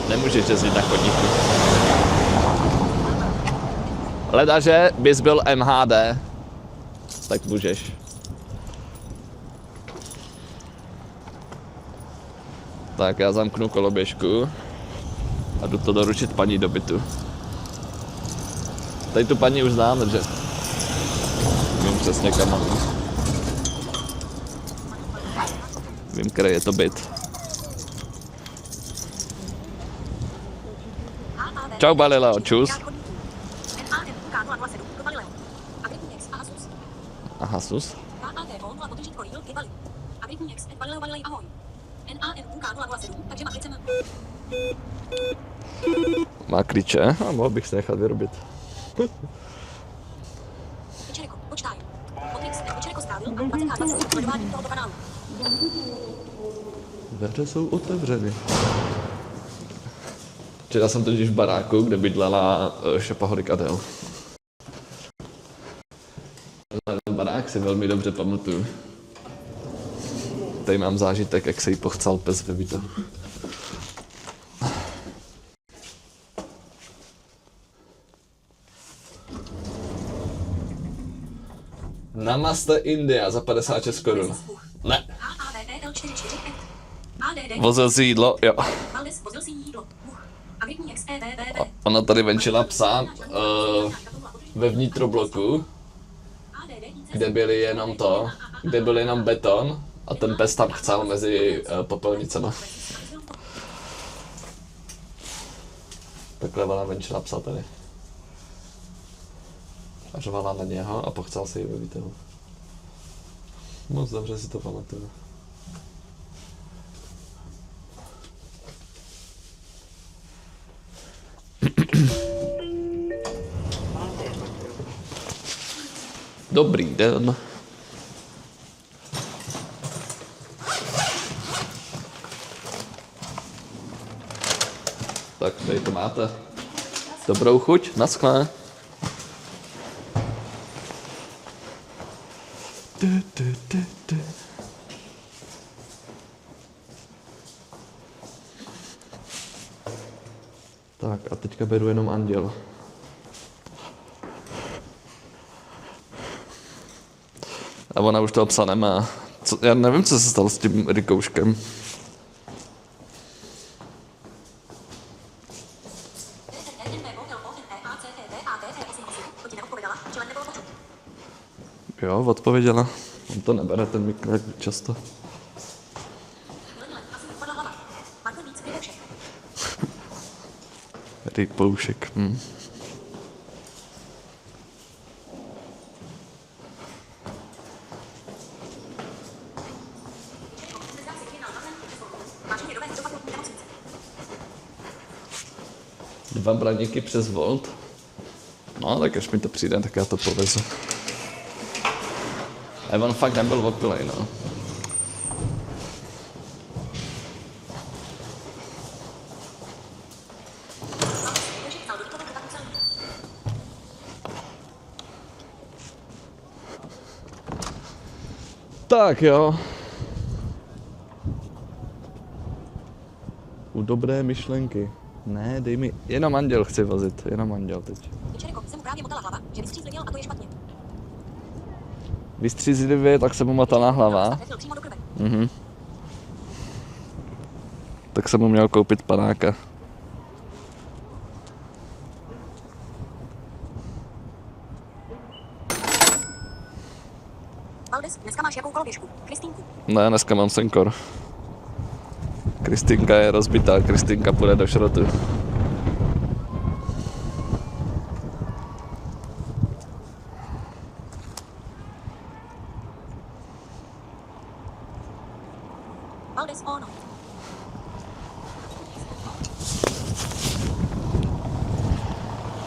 Nemůžeš jezdit na chodníku. Ledaže bys byl MHD, tak můžeš. Tak já zamknu koloběžku a jdu to doručit paní do bytu. Tady tu paní už znám, takže vím přesně kam mám. Vím, který je to byt. Čau Balileo, čus. Aha, sus. Má klíče a mohl bych se nechat vyrobit. Dveře jsou otevřeny. Včera jsem totiž v baráku, kde bydlela šapahorik Adel. Ten barák si velmi dobře pamatuju. Tady mám zážitek, jak se jí pochcal pes ve bytu. Namaste India za 56 korun. Ne. Vozil si jídlo, jo. Ona tady venčila psa ve vnitrobloku, kde byly jenom kde byl jenom beton a ten pes tam chcel mezi popelnicema. Takhle ona venčila psa tady. A řvala na něho a pochcel se jí ve výtahu. Moc dobře si to pamatuju. Dobrý den. Tak tady to máte. Dobrou chuť, naschle. Tak a teďka beru jenom anděl. A ona už toho psa nemá. Já nevím, co se stalo s tím rykouškem. Jo, odpověděla. On to nebere, ten mikrák často. Rykoušek. Dva braníky přes Volt. No, tak až mi to přijde, tak já to povezu. A on fakt nebyl opilej, no. Tak jo. U dobré myšlenky. Ne, dej mi, jenom anděl chci vozit, jenom anděl teď. Se mu právě motala hlava, že vystřízlivěl a to je špatně. Vystřízlivě, tak se mu motala hlava. Mhm. Tak jsem mu měl koupit panáka. Valdez, dneska máš jakou koloběžku? Kristýnku? Ne, dneska mám Senkor. Kristýnka je rozbitá, Kristýnka půjde do šrotu. Valdez, ono.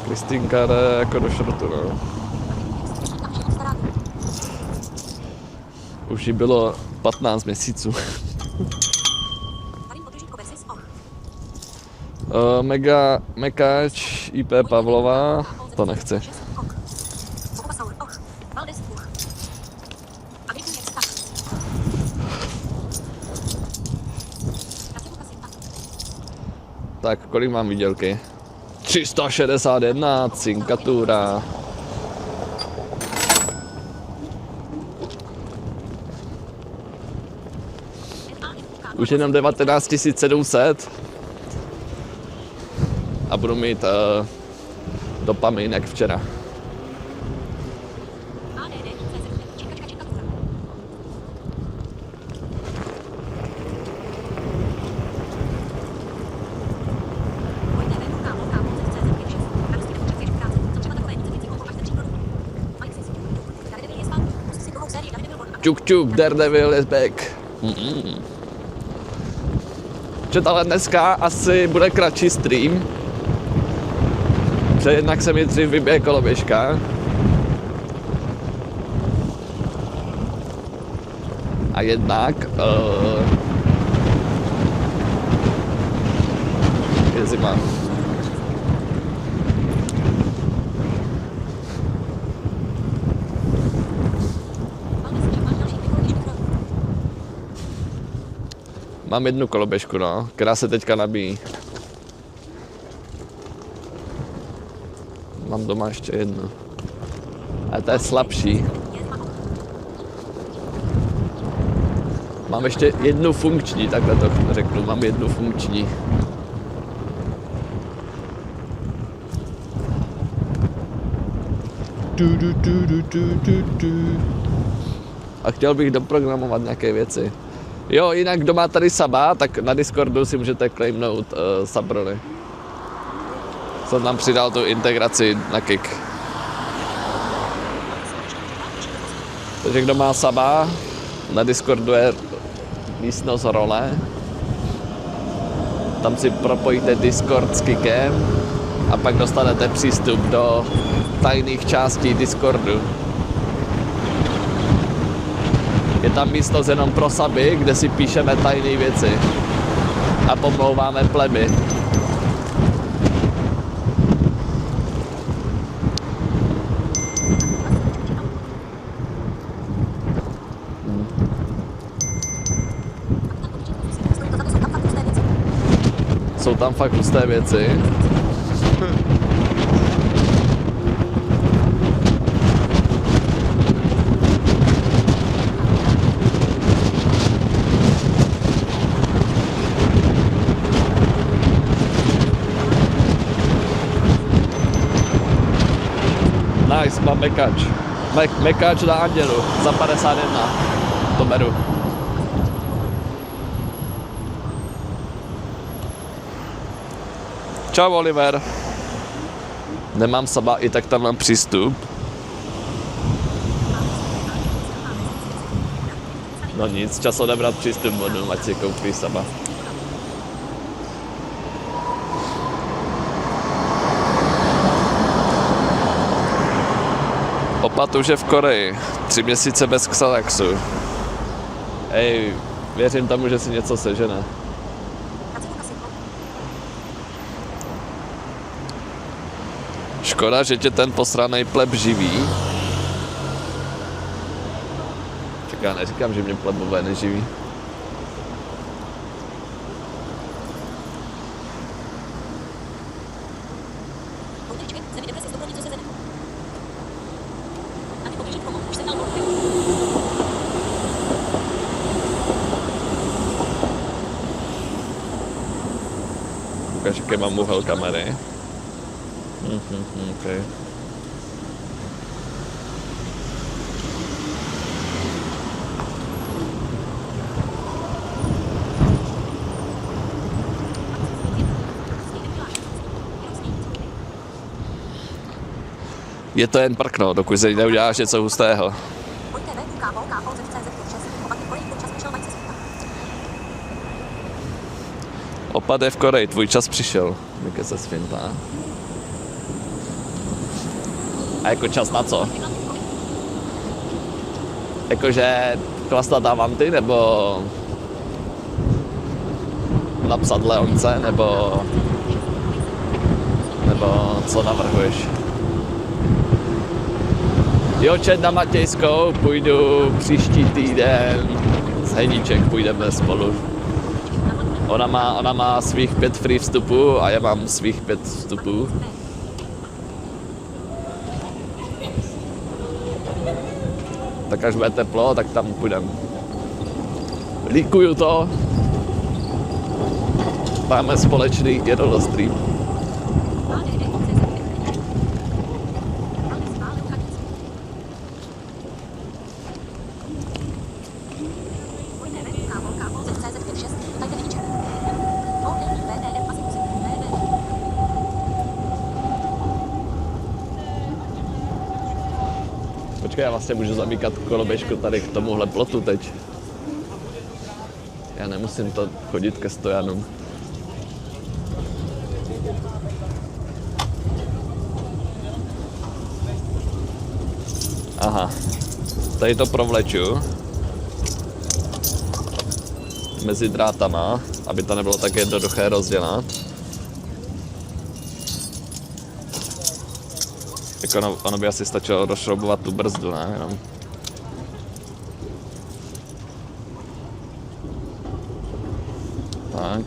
Kristýnka jde jako do šrotu, no. Už jí bylo 15 měsíců. Mekáč IP Pavlova, to nechci. Tak, kolik mám výdělky? 361, cinkatura. Už jenom 19 700. A budu mít dopamin jak včera. Čuk čuk, Daredevil is back. Ale dneska asi bude kratší stream. Protože jednak se mi dřív vybije koloběžka. A jednak je zima. Mám jednu koloběžku, no, která se teďka nabíjí. Mám doma ještě jednu. Ale ta je slabší. Mám ještě jednu funkční, takhle to řeknu, mám jednu funkční. A chtěl bych doprogramovat nějaké věci. Jo, jinak kdo má tady suba, tak na Discordu si můžete claimnout subrony. Jsem tam přidal tu integraci na Kik. Takže kdo má suba, na Discordu je místnost role. Tam si propojíte Discord s Kikem a pak dostanete přístup do tajných částí Discordu. Je tam místnost jenom pro suby, kde si píšeme tajné věci a pomlouváme pleby. Jsou tam fakt husté věci. Nice, mám mekač. Mekač na Andělu za 51. To beru. Čau Oliver. Nemám suba, i tak tam mám přístup. No nic, čas odebrat přístup modu, ať si koupí suba. Opat už je v Koreji. 3 měsíce bez Xanaxu. Ej, věřím tomu, že si něco sežene. Škoda, že tě ten posranej pleb živí. Tak já neříkám, že mě plebové neživí. Ukáž, jaké mám úhel kamery. Okay. Je to jen prkno, dokud se neuděláš něco hustého. Opat je v Koreji, tvůj čas přišel. Jaké se svěntá. A jako čas na co? Jakože chlastat diamanty, nebo napsat Leonce, nebo co navrhuješ? Jo, čet na Matějskou, půjdu příští týden, z Heníček půjdeme spolu. Ona má svých 5 free vstupů a já mám svých 5 vstupů. Tak až bude teplo, tak tam půjdem. Líkuju to. Máme společný jedolostream. Počkej, já vlastně můžu zamíkat koloběžku tady k tomuhle plotu teď. Já nemusím to chodit ke stojanům. Aha, tady to provleču mezi drátama, aby to nebylo tak jednoduché rozdělat. Jako ono by asi stačilo rozšroubovat tu brzdu, ne? Jenom. Tak.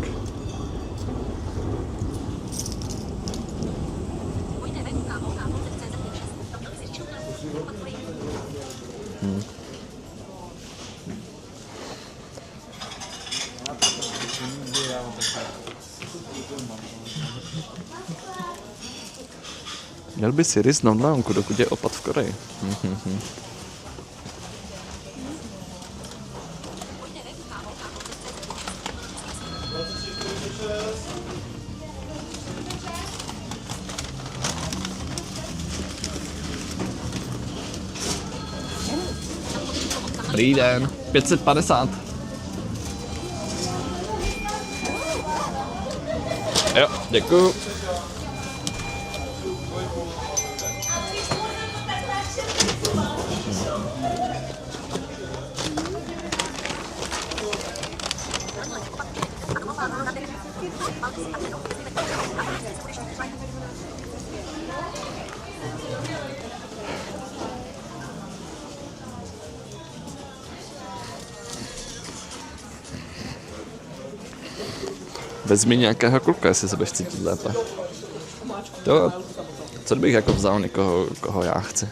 Měl by si rysnout lámku, dokud je opad v Koreji. Dobrý den, 550. Jo, děkuju. Vezmi nějakého kluka, jestli se budeš cítit lépe. To, co bych jako vzal někoho, koho já chci.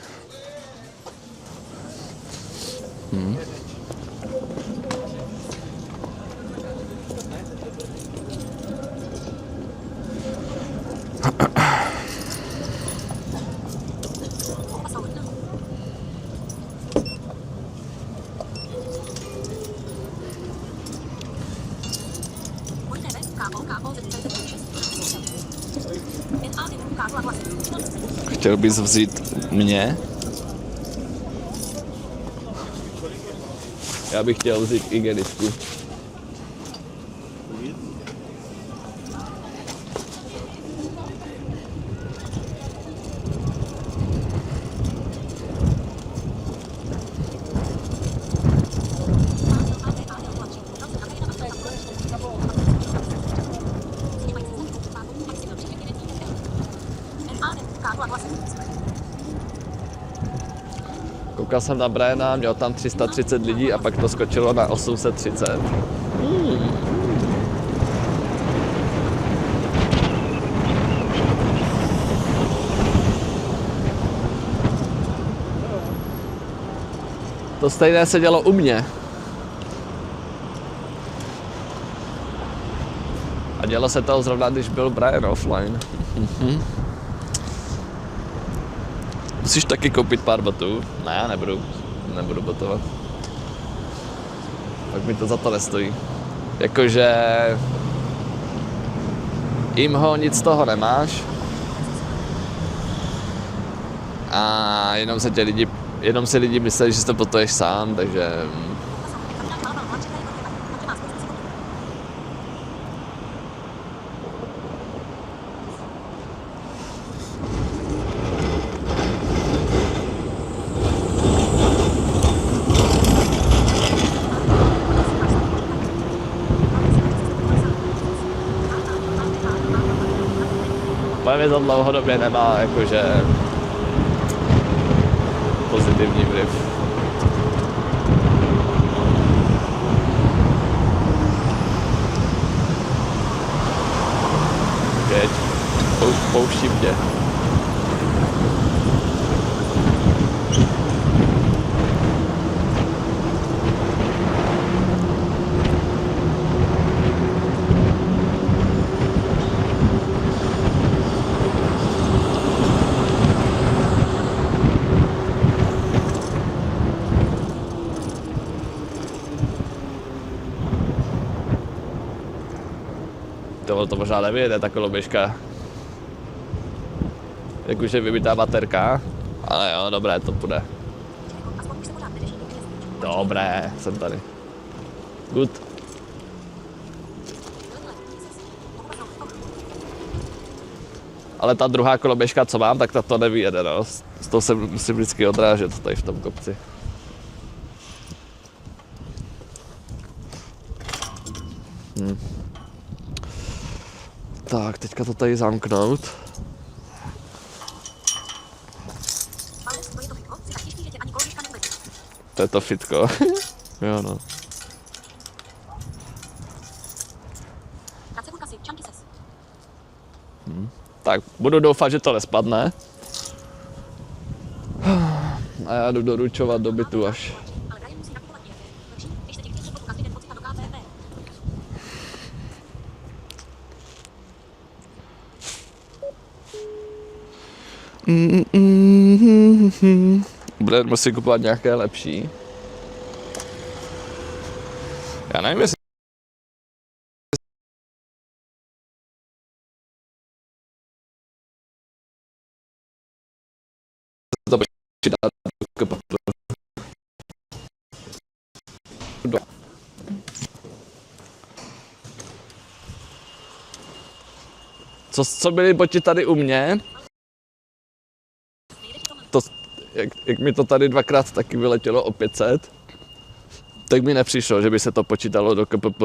Chtěl bys vzít mě? Já bych chtěl vzít igenitku. Koukal jsem na Briana, měl tam 330 lidí a pak to skočilo na 830. To stejné se dělo u mě. A dělo se to zrovna, když byl Brian offline. Musíš taky koupit pár botů? Ne, já nebudu botovat. Tak mi to za to nestojí. Jakože... Imho, nic z toho nemáš. A jenom si lidi myslí, že to botuješ sám, takže... Mě to dlouhodobě nemá jakože pozitivní vliv. všimně. To možná nevyjede, ta koloběžka. Jak už je vybitá baterka. Ale jo, dobré, to půjde. Aspoň už se pořád neřeší nikdy jezdíč. Dobré, jsem tady. Good. Ale ta druhá koloběžka, co mám, tak ta to nevyjede, no. Z toho se musím vždycky odrážet tady v tom kopci. Tak, teďka to tady zamknout. Alex, to je to fitko? Jsi tak těžký, že tě ani koloběžka neuvede. To je to fitko. Jo, no. Kace burkasy, čanky ses. Tak, budu doufat, že to nespadne. A já jdu doručovat do bytu až. Ale Brian musí nakupovat nějaké. Lepší, když se ti chce fotku každý den pocita do KPP. Bude musím kupovat nějaké lepší. Já nevím, jestli to přidá do KPP. Co byly boty tady u mě, to, jak mi to tady dvakrát taky vyletělo o 500, tak mi nepřišlo, že by se to počítalo do KPP.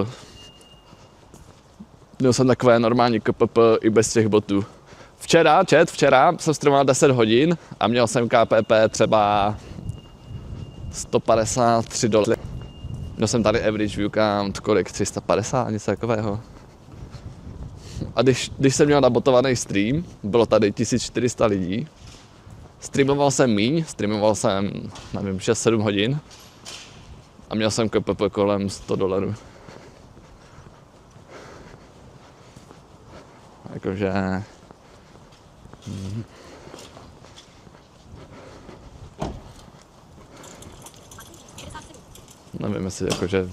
Měl jsem takové normální KPP i bez těch botů. Včera jsem streamoval 10 hodin a měl jsem KPP třeba $153. Měl jsem tady average view count, kolik? 350, něco takového. A když jsem měl nabotovaný stream, bylo tady 1400 lidí. Streamoval jsem míň, streamoval jsem, nevím, 6-7 hodin. A měl jsem KPP kolem $100. Jakože... Nevím, jestli jakože...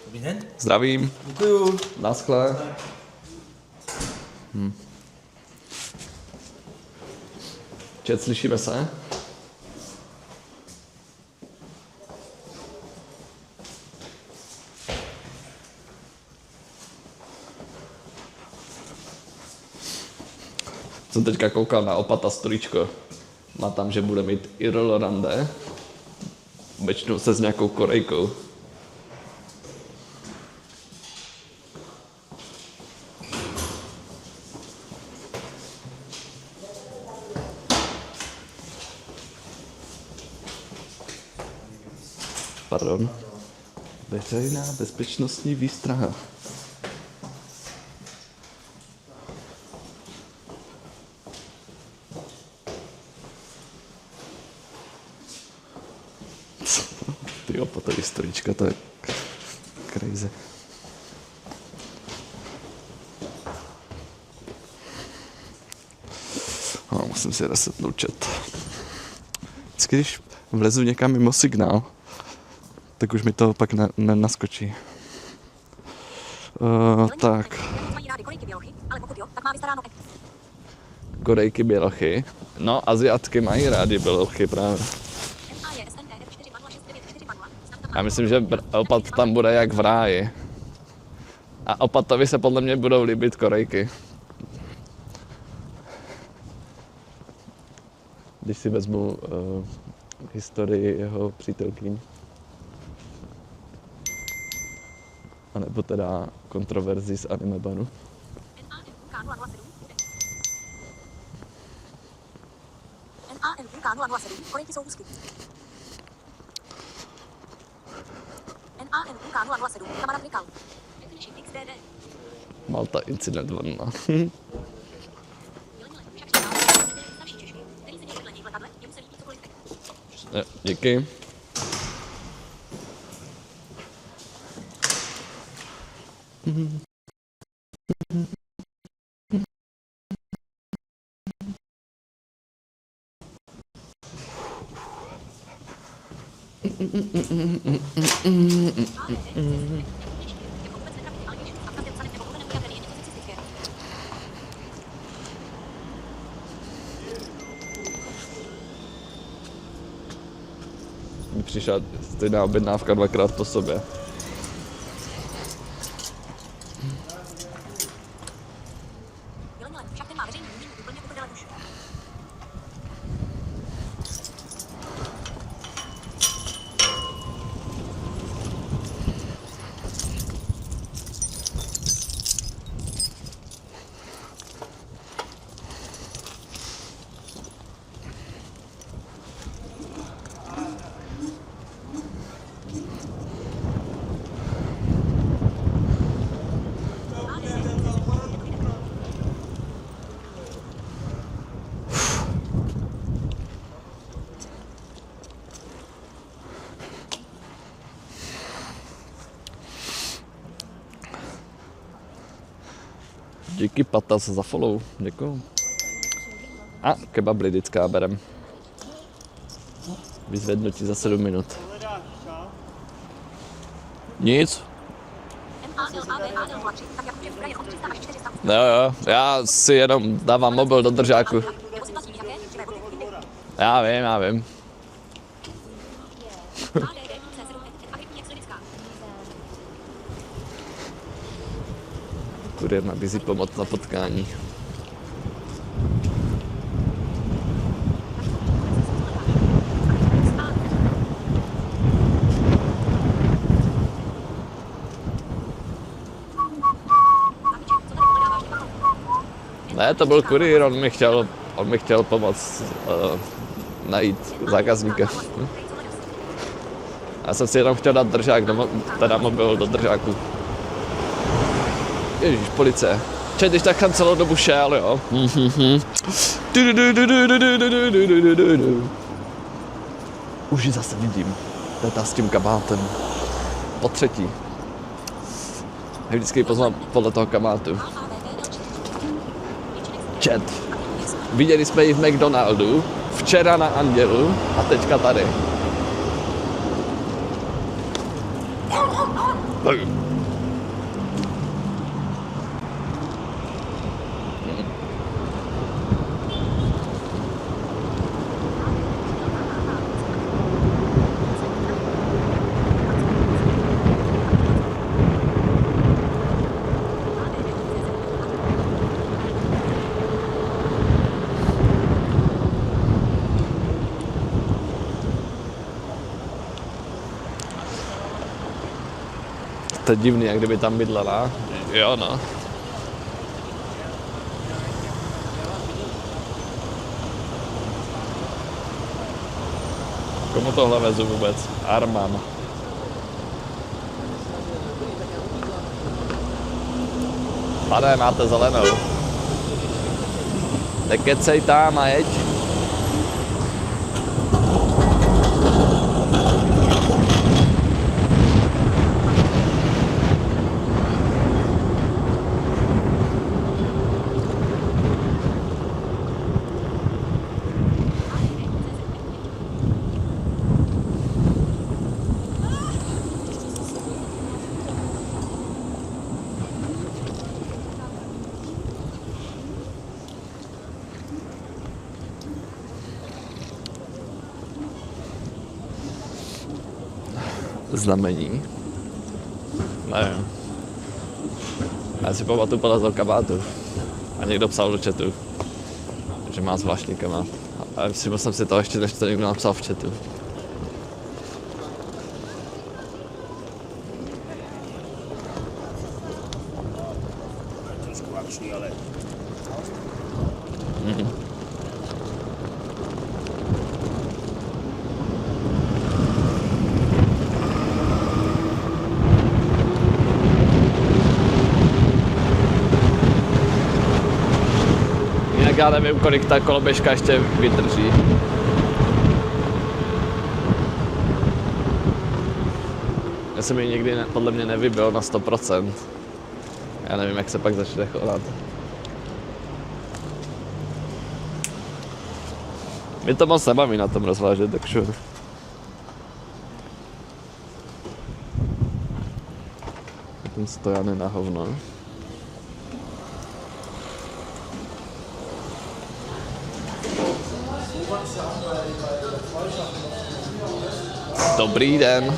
Dobrý den. Zdravím. Děkuju. Naschle. Čet, slyšíme se? Jsem teďka koukal na Opata storíčko. Má tam, že bude mít IRL rande. Většinou se s nějakou Korejkou. Pardon. Veřejná bezpečnostní výstraha. Tyjo, po to historička, to je crazy. No, musím si resetnout chat. Vždycky, když vlezu někam mimo signál, tak už mi to pak naskočí. Tak. Mají rády Korejky bělochy, ale pokud jo, tak má vystaráno Korejky bělochy. No, Aziatky mají rádi bělochy právě. Já myslím, že opat tam bude jak v ráji. A opatovi se podle mě budou líbit Korejky. Když si vezmu historii jeho přítelkyň. A nebo teda kontroverzi z anime banu. Korejky jsou úzky. NANUK 007, kamarád Mikal. Definition XDD. Malta incident 1. Díky. Mi přišla stejná objednávka 2krát po sobě. Díky Patas za follow, děkuju. A kebab lidická berem. Vyzvednutí za 7 minut. Nic. Jo, já si jenom dávám mobil do držáku. Já vím. Kuriér nabízí pomoc na potkání. Ne, to byl kuriér, on mi chtěl pomoct najít zákazníka. Já jsem si jenom chtěl dát držák, teda mobil do držáku. Ježíš, policie. Když tak tam celou dobu šel, jo. Už ji zase vidím. Teta s tím kabátem. Po třetí. Já vždycky ji poznám podle toho kabátu. Chat. Viděli jsme ji v McDonaldu, včera na Andělu a teďka tady. To je divný, jak kdyby tam bydlela. Jo, no. Komu tohle vezu vůbec? Arman. Pane, máte zelenou. Nekecej tam a jeď. Znamení. Nevím. Já si pamatuju podle kabátu. A někdo psal do chatu, že má zvláštní kabát. A všiml jsem si to ještě, než to někdo napsal v chatu. Trošku akční, ale... Jinak já nevím, kolik ta koloběžka ještě vydrží. Já jsem ji nikdy podle mě nevybil na 100%. Já nevím, jak se pak začne chovat. Mě to moc nebaví na tom rozvážet, takže... Ten stojany na hovno. Dobrý den.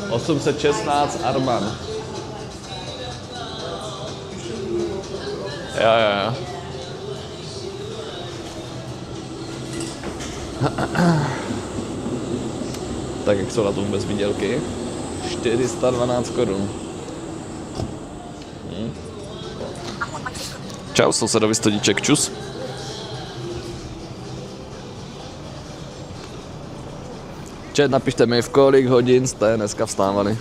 $816 Arman. Jo. Tak jak jsou na tom vůbec výdělky? 412 korun. Čau, sousedovi stodíček, čus. Čet, napište mi, v kolik hodin jste dneska vstávali.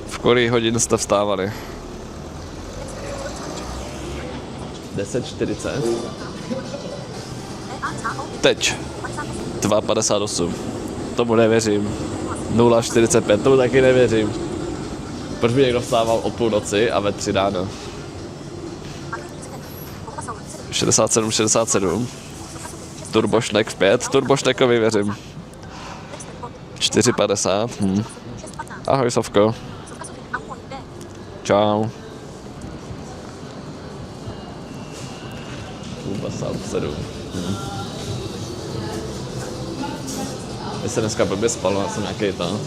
V kolik hodin jste vstávali? 10:40. Teď. 2:58. Tomu nevěřím. 0:45, tomu taky nevěřím. Proč by někdo vstával o půlnoci a ve 3 ráno? 67. Turbošnek 5. Turbošnekovi věřím. 4:50. Ahoj, Sovko. Čau. 57. Já se dneska blbě spal, já jsem nějaký to.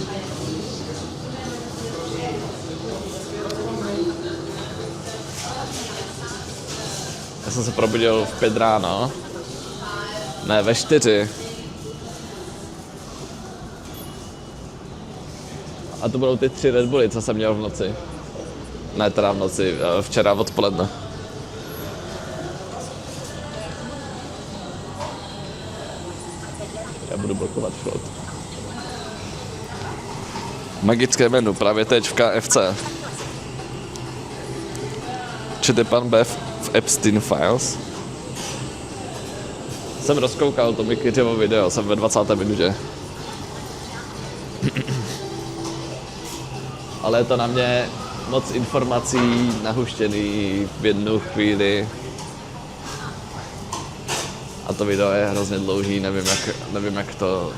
Já jsem se probudil v 5 ráno. Ne, ve 4. A to budou ty 3 Red Bully, co jsem měl v noci. Ne, teda v noci, včera odpoledne. Já budu blokovat vchod. Magické menu, právě teď v KFC. Čete pan B v Epstein Files. Jsem rozkoukal to Mikyřevo video, jsem ve 20. minutě. Ale je to na mě moc informací nahuštěný v jednu chvíli. A to video je hrozně dlouhý, nevím jak to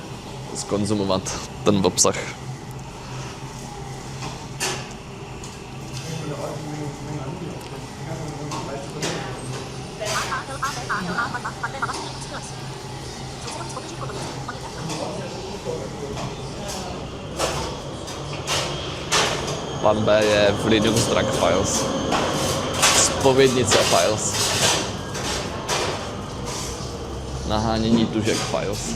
zkonzumovat, ten obsah. Plan B je v Linux Drag Files. Zpovědnice Files. Nahánění tužek Files.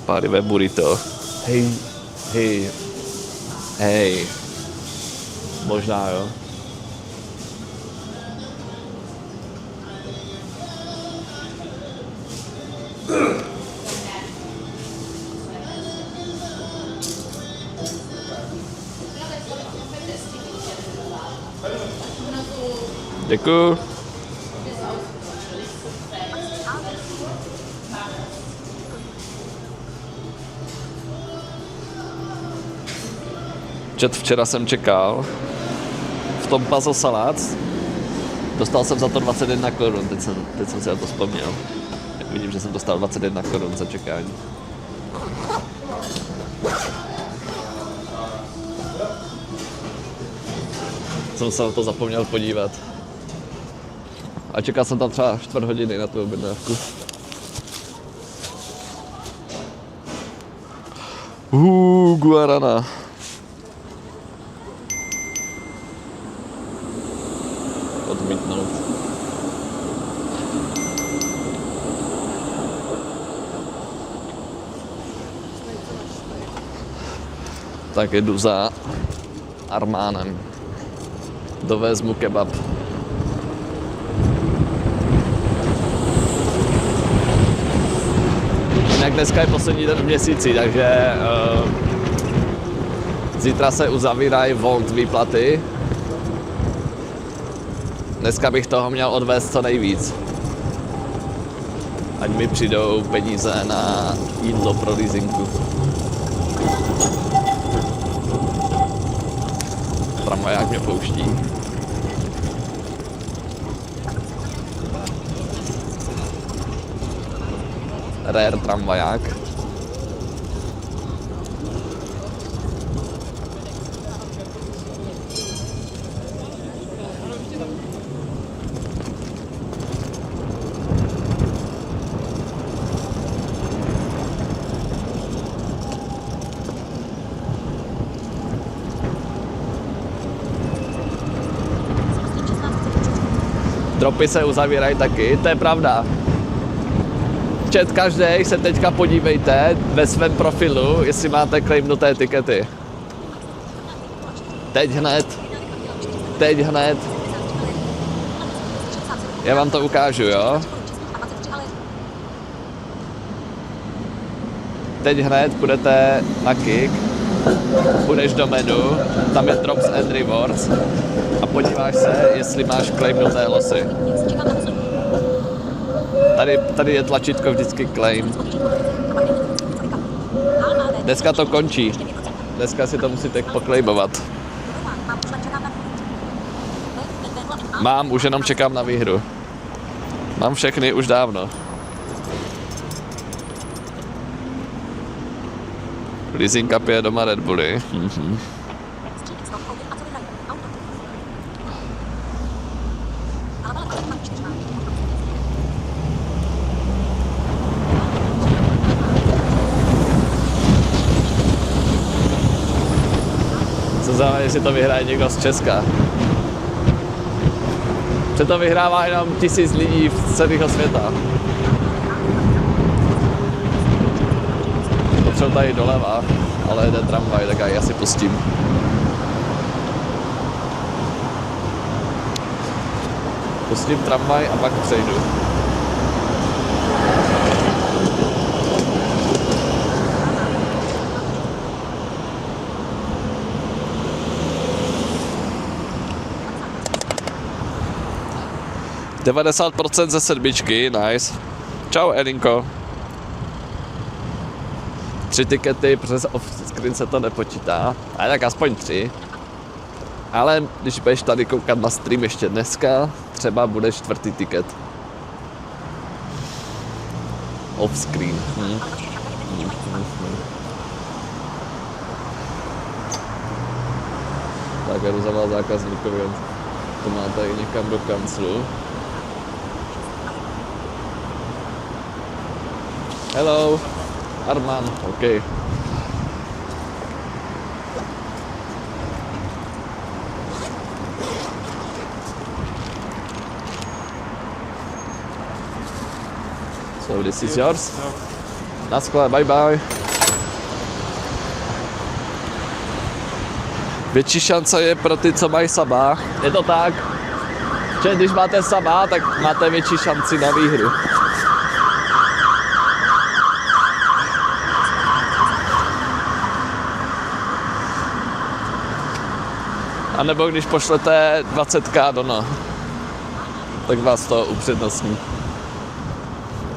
Párivé burrito. Hej. Možná jo. Děkuju. Včera jsem čekal v tom Puzzle Salads. Dostal jsem za to 21 korun, teď jsem si na to vzpomněl. Vidím, že jsem dostal 21 korun za čekání. Jsem se na to zapomněl podívat. A čekal jsem tam třeba 4 hodiny na tu objednávku. Guarana. Odmítnout. Tak jedu za Armánem. Dovezmu kebab. Jinak dneska je poslední den v měsíci, takže zítra se uzavírají Volt výplaty. Dneska bych toho měl odvést co nejvíc. Ať mi přijdou peníze na jídlo pro leasingku. Tramvaják mě pouští. Rare tramvaják. Dropy se uzavírají taky, to je pravda. Chat, každý se teďka podívejte ve svém profilu, jestli máte claimnuté tikety. Teď hned. Já vám to ukážu, jo? Teď hned půjdete na Kick, půjdeš do menu, tam je Drops and Rewards a podíváš se, jestli máš claimnuté losy. Tady je tlačítko vždycky claim. Dneska to končí. Dneska si to musíte poclaimovat. Mám, už jenom čekám na výhru. Mám všechny už dávno. Leasing Cup je doma Red Bulli. Co znamená, jestli to vyhraje někdo z Česka. Že to vyhrává jenom 1000 lidí z celého světa. Potřebuji tady doleva, ale jde tramvaj, tak já ji asi pustím. Pustím tramvaj a pak přejdu. – 90% ze sedmičky, nice. Čau Elinko. 3 tikety přes off-screen se to nepočítá, ale tak aspoň 3. Ale když budeš tady koukat na stream ještě dneska, třeba bude 4. tiket. Off-screen. Tak jdu za vás zákazníkovi, to máte i někam do kanclu. Hello, Arman, OK. So this is yours? Naschle, bye bye. Větší šance je pro ty, co mají saba. Je to tak, že když máte saba, tak máte větší šanci na výhru. A nebo když pošlete 20k dono, tak vás to upřednostní.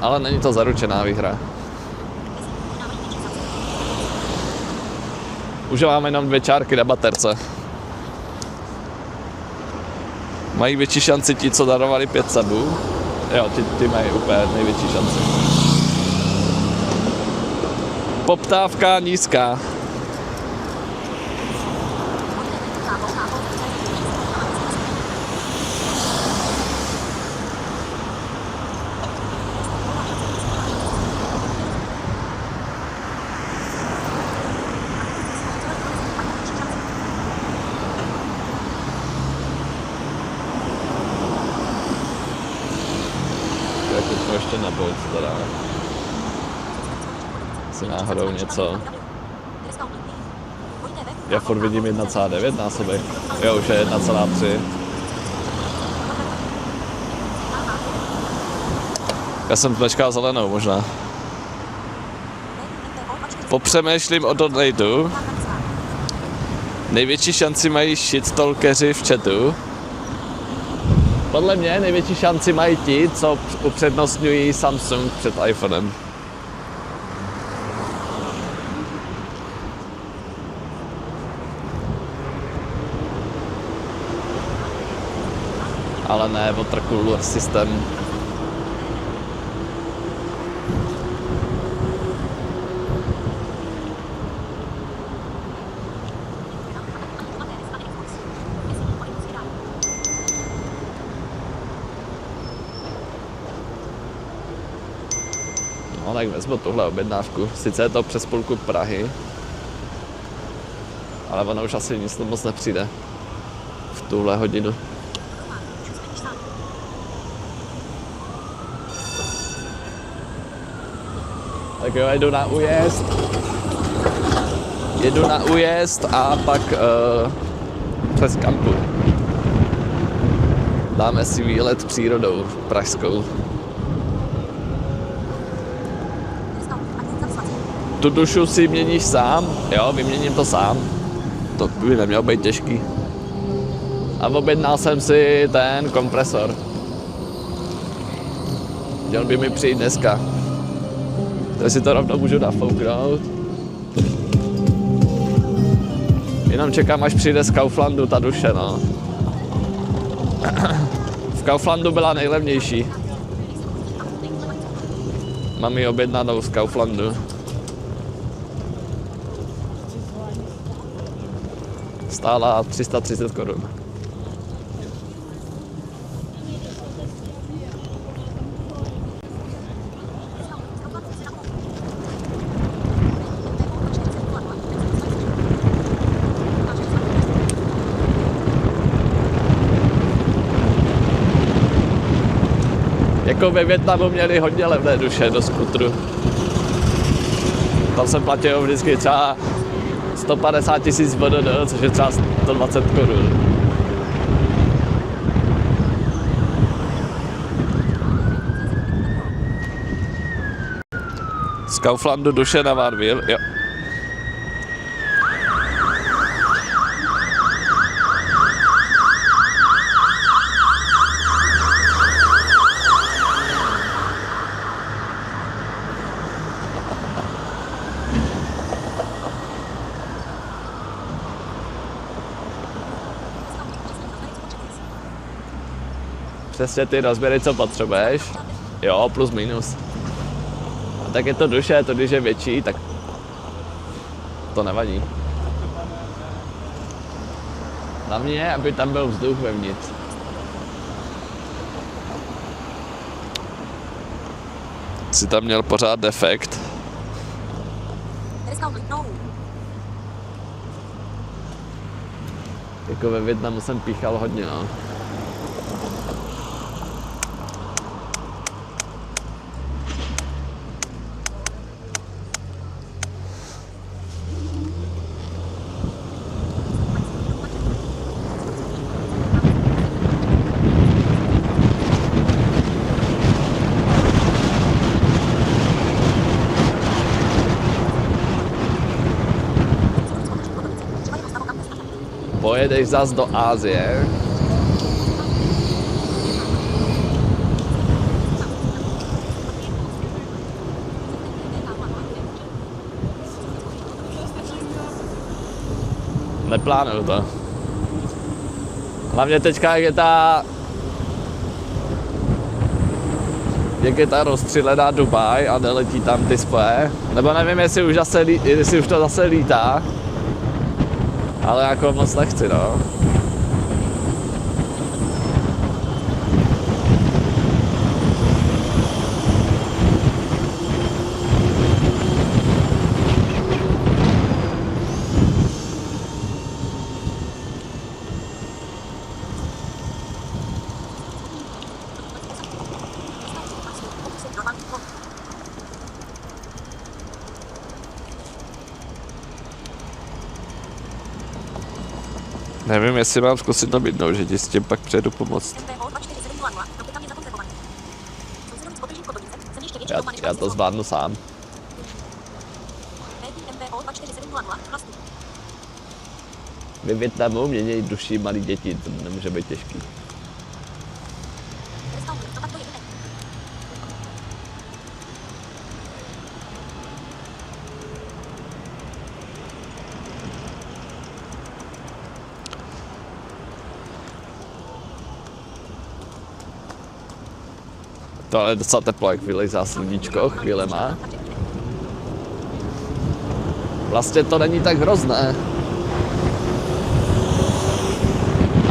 Ale není to zaručená výhra. Už máme jenom 2 čárky na baterce. Mají větší šanci ti, co darovali 5 sabů. Jo, ty mají úplně největší šanci. Poptávka nízká. Jako jsme ještě na bolt teda. Si náhodou něco. Já furt vidím 1,9 násobek. Jo, už je 1,3. Já jsem počkal zelenou možná. Popřemýšlím o donateu. Největší šanci mají shitstalkeři v chatu. Podle mě největší šanci mají ti, co upřednostňují Samsung před iPhonem. Ale ne watercooler systém. No tak vezmu tuhle objednávku. Sice je to přes půlku Prahy, ale ono už asi nic moc nepřijde v tuhle hodinu. Tak jo, jedu na újezd. Jedu na újezd a pak přes kampu. Dáme si výlet přírodou pražskou. Tu dušu si měníš sám? Jo, vyměním to sám. To by nemělo být těžký. A objednal jsem si ten kompresor. Měl by mi přijít dneska. Takže si to rovnou můžu nafouknout. Jenom čekám, až přijde z Kauflandu ta duše, no. V Kauflandu byla nejlevnější. Mám ji objednanou z Kauflandu. Stála 330 korun. Jako ve Vietnamu měli hodně levné duše do skutru. Tam jsem platil vždycky třeba 150 000 BDD, což je třeba 120 korun. Z Kauflandu duše na Warville, jo. Přesně ty rozběry, co potřebuješ. Jo, plus minus. A tak je to duše, to když je větší, tak to nevadí. Hlavně je, aby tam byl vzduch vevnitř. Jsi tam měl pořád defekt. Jako ve Vietnamu jsem píchal hodně, no. pojedeš zas do Asie. Neplánuju to. Hlavně teďka, jak je ta rozstřílená Dubaj a neletí tam ty spoje. Nebo nevím, jestli už to zase lítá. Ale jako moc nechci, no. Nevím, jestli mám zkusit nabídnout, že ti s tím pak přijedu pomoct. Já to zvládnu sám. Ve Vietnamu mění duší malí děti, to nemůže být těžký. To je docela teplo, jak vylejzá sluníčko chvílema. Vlastně to není tak hrozné.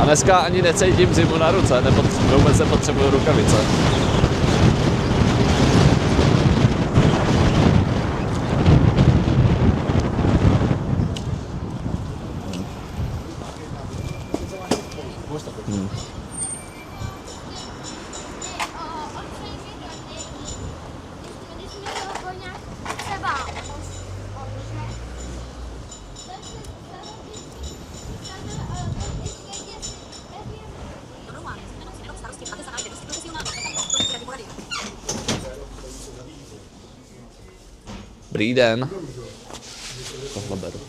A dneska ani necítím zimu na ruce, vůbec nepotřebuju rukavice. Dobrý den. Tohle beru.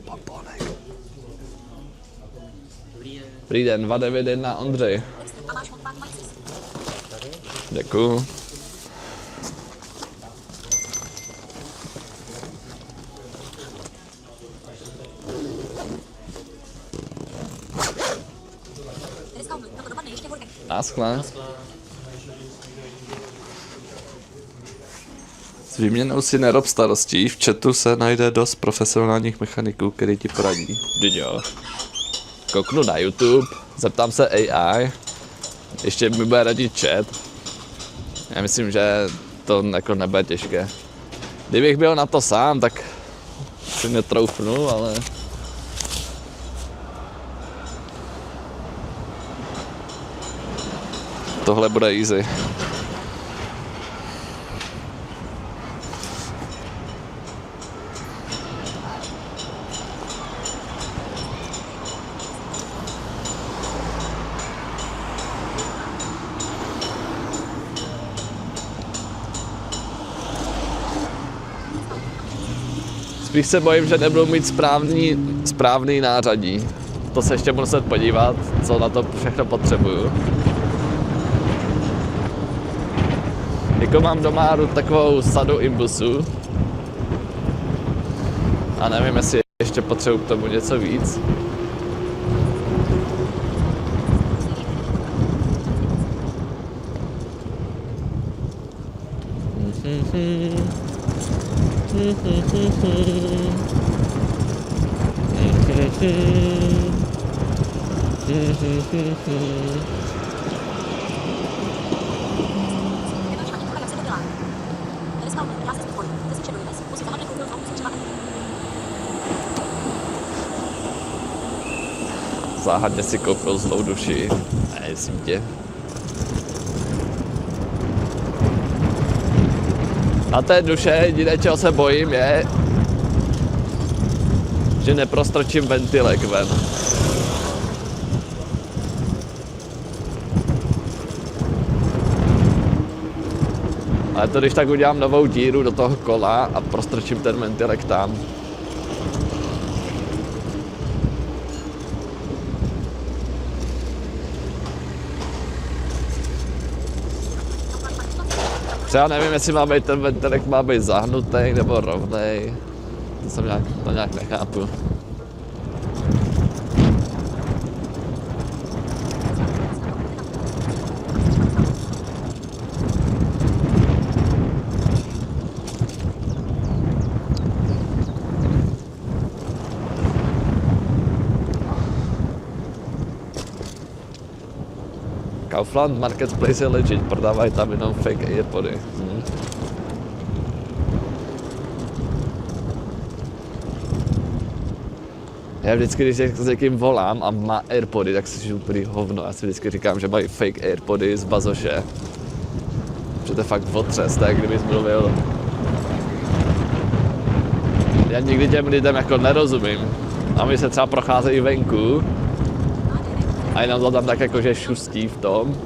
Pomponek. Dobrý den, 291 Ondřej. Děkuju. Naschle. S výměnou si nerob starostí, v chatu se najde dost profesionálních mechaniků, který ti poradí. Jo. Kouknu na YouTube, zeptám se AI, ještě mi bude radit chat. Já myslím, že to jako nebude těžké. Kdybych byl na to sám, tak si netroufnu, ale... Tohle bude easy. Spíš se bojím, že nebudu mít správný nářadí. To se ještě budu muset podívat, co na to všechno potřebuju. Jako mám doma takovou sadu imbusů a nevím, jestli ještě potřebuji k tomu něco víc. Záhadně si koupil zlou duši. Nejsem tě. A té duše, jediné, čeho se bojím, je, že neprostrčím ventilek ven. A Ale to když tak udělám novou díru do toho kola a prostrčím ten ventilek tam. Třeba nevím, jestli má být ten ventilek má být zahnutý nebo rovnej. To nějak nechápu. Kaufland Marketplace je legit, prodávají tam jenom fake Airpody. Já vždycky, když s někým volám a má Airpody, tak si úplný hovno. Já si vždycky říkám, že mají fake Airpody z bazoše. Že to je fakt otřes, tak kdybys mluvil. Já nikdy těm lidem jako nerozumím. A my se třeba procházejí venku a jenom to tam tak jako, že šustí v tom.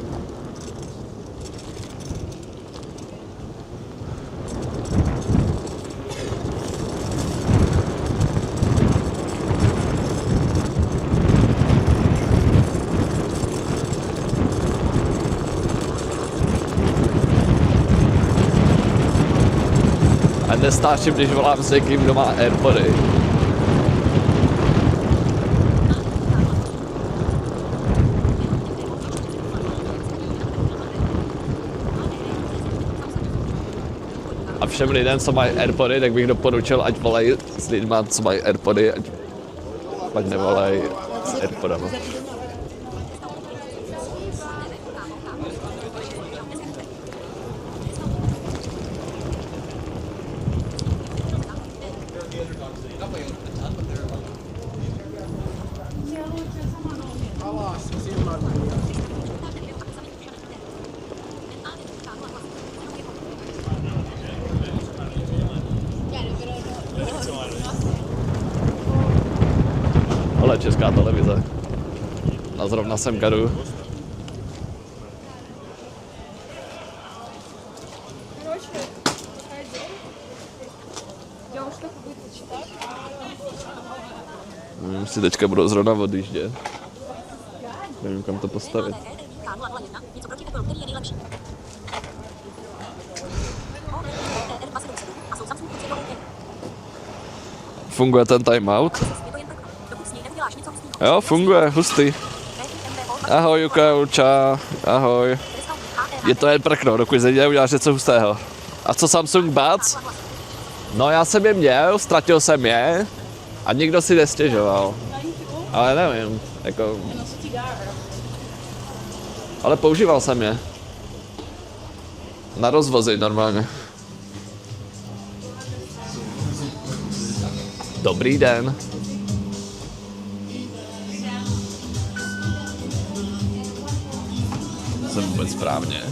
A nestáčím, když volám s někým, kdo má Airpody. A všem lidem, co mají Airpody, tak bych doporučil, ať volají s lidma, co mají Airpody, ať nevolají s Airpodama. Ale Česká televize. A zrovna sem jdu. Si teďka budou zrovna odjíždět. Nevím, kam to postavit. Funguje ten timeout? Jo, funguje, hustý. Ahoj, Juka, čau, ahoj. Je to jen prkno, dokud neuděláš něco hustého. A co Samsung Buds? No já jsem je měl, ztratil jsem je a nikdo si nestěžoval. Ale nevím, jako... Ale používal jsem je. Na rozvozy normálně. Dobrý den. Jsem vůbec správně.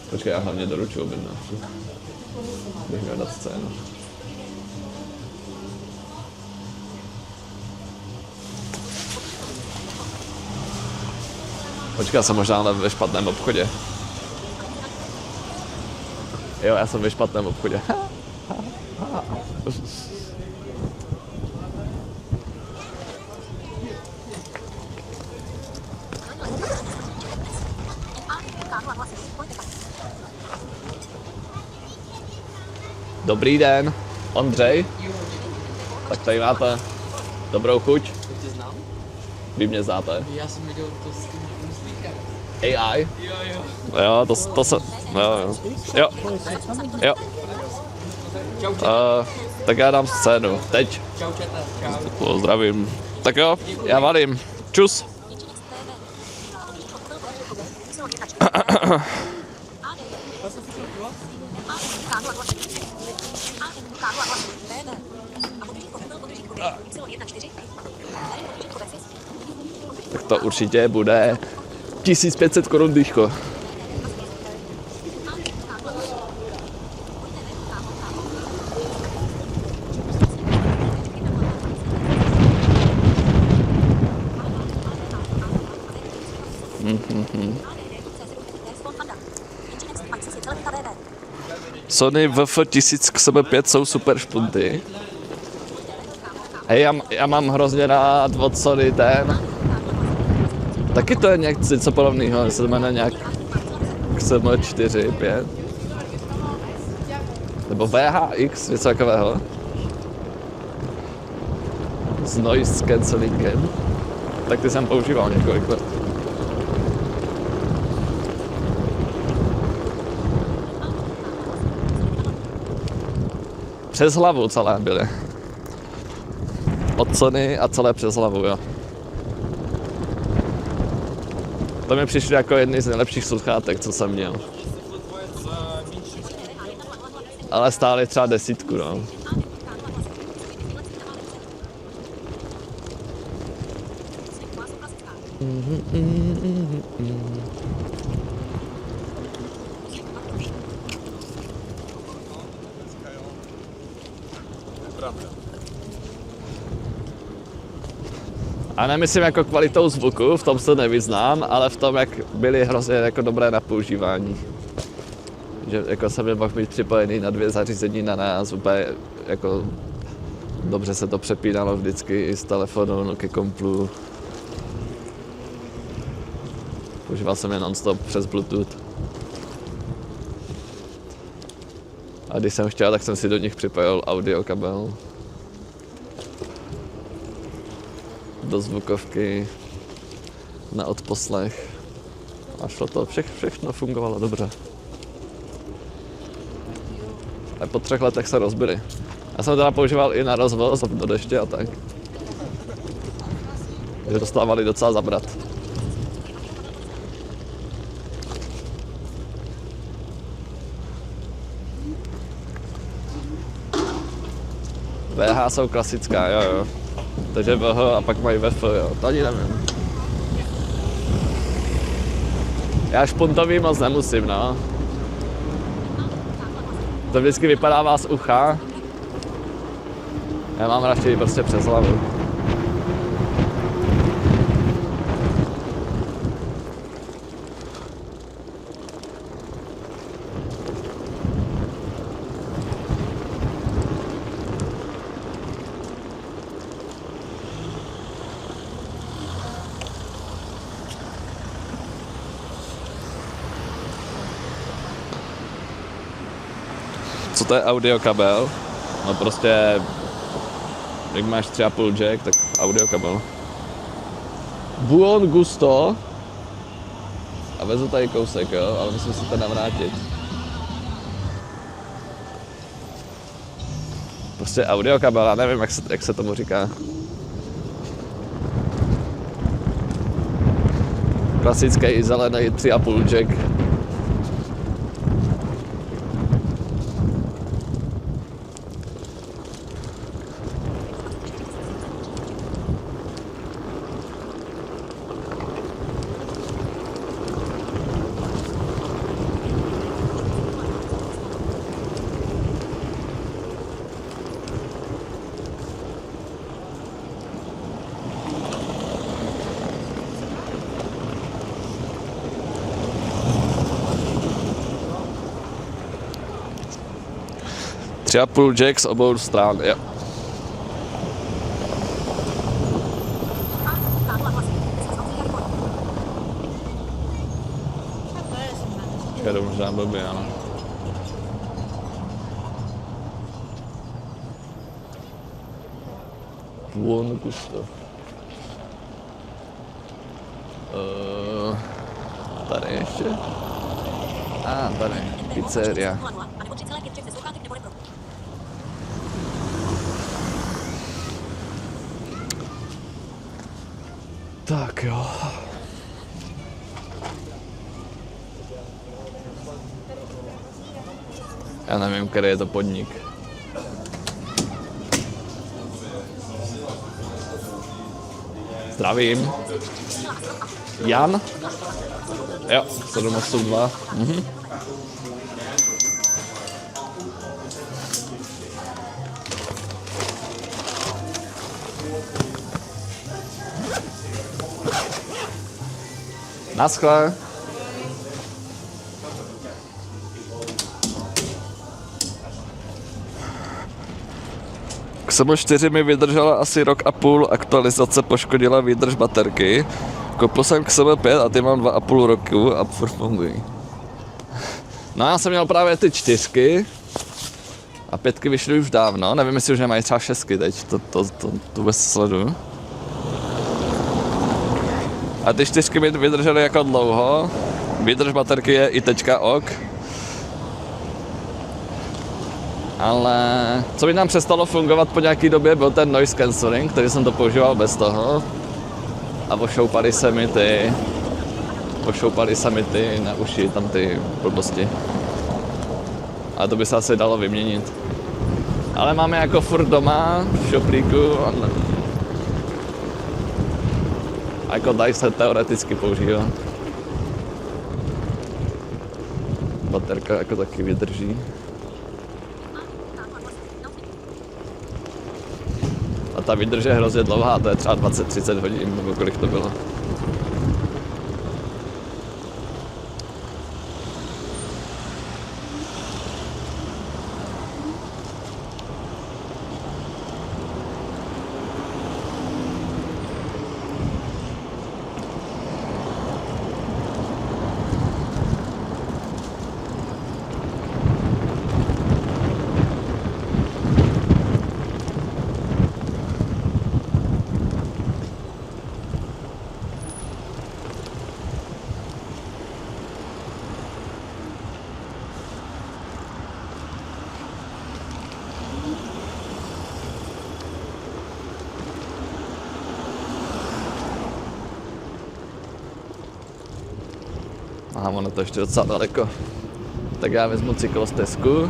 Počkej, já hlavně doručuji objednávku. Bych měl dát scénu. Počkej, já jsem možná ve špatném obchodě. Jo, já jsem ve špatném obchodě. Dobrý den, Ondřej. Tak tady máte dobrou chuť. Tě znám? Vy mě znáte. Já jsem viděl to s tím muslíkem. AI? Jo. Jo, to se... Jo. Jo. Čau, čete. Tak já dám scénu. Teď. Čau, čete. Čau. Pozdravím. Tak jo, já valím. Čus. Tak to určitě bude 1500 korun dýško. Sony VF1000 XM5 jsou super špunty. Hej, já mám hrozně rád od Sony ten. Taky to je něco podobného, se to jmenuje nějak XM4, 5. Nebo VHX, něco takového. S noise cancellingem. Tak ty jsem používal několik let. Přes hlavu celé byly. Od Sony a celé přes hlavu, jo. To mi přišlo jako jedny z nejlepších sluchátek, co jsem měl. Ale stály třeba 10, no. A nemyslím jako kvalitou zvuku, v tom se nevyznám, ale v tom, jak byly hrozně jako dobré na používání. Že jako jsem je mohl mít připojený na 2 zařízení na nás, úplně jako dobře se to přepínalo vždycky i z telefonu ke komplu. Používal jsem je non-stop přes Bluetooth. A když jsem chtěl, tak jsem si do nich připojil audio kabel. Do zvukovky, na odposlech. A šlo to, všechno fungovalo dobře. A po 3 letech se rozbily. Já jsem teda používal i na rozvoz do deště a tak. Že dostávali docela zabrat. VH jsou klasická, jo. Takže VH a pak mají VF, jo. To ani nevím. Já špuntový moc nemusím, no. To vždycky vypadává z ucha. Já mám radši prostě přes hlavu. Co to je audio kabel? No prostě, jak máš 3,5 jack, tak audio kabel. Buon gusto. A vezu tady kousek, jo, ale musím si to navrátit. Prostě audio kabel, já nevím, jak se tomu říká. Klasický zelený 3,5 jack. Tři a půl jack z obou stran, jo. Je to možná blbě, ano. Buon gusto. Tady ještě? Tady, pizzeria. Tak jo. Já nevím, který je to podnik. Zdravím. Jan? Jo, 782. Naschle. Xemo 4 mi vydržela asi rok a půl, aktualizace poškodila výdrž baterky. Koupil jsem Xemo 5 a ty mám 2,5 roku a furt fungují. No já jsem měl právě ty 4 a 5 vyšly už dávno, nevím jestli už nemají třeba 6 teď, to vůbec sleduju. A ty 4 mi vydržely jako dlouho, výdrž baterky je i teďka ok. Ale co by nám přestalo fungovat po nějaký době, byl ten noise cancelling, který jsem to používal bez toho. A ošoupaly se mi ty na uši, tam ty blbosti. A to by se asi dalo vyměnit. Ale máme jako furt doma v šuplíku. A jako dají se teoreticky používat. Baterka jako taky vydrží. A ta výdrž je hrozně dlouhá, to je třeba 20-30 hodin, nebo kolik to bylo. Aha, ono to ještě docela daleko. Tak já vezmu cyklostezku.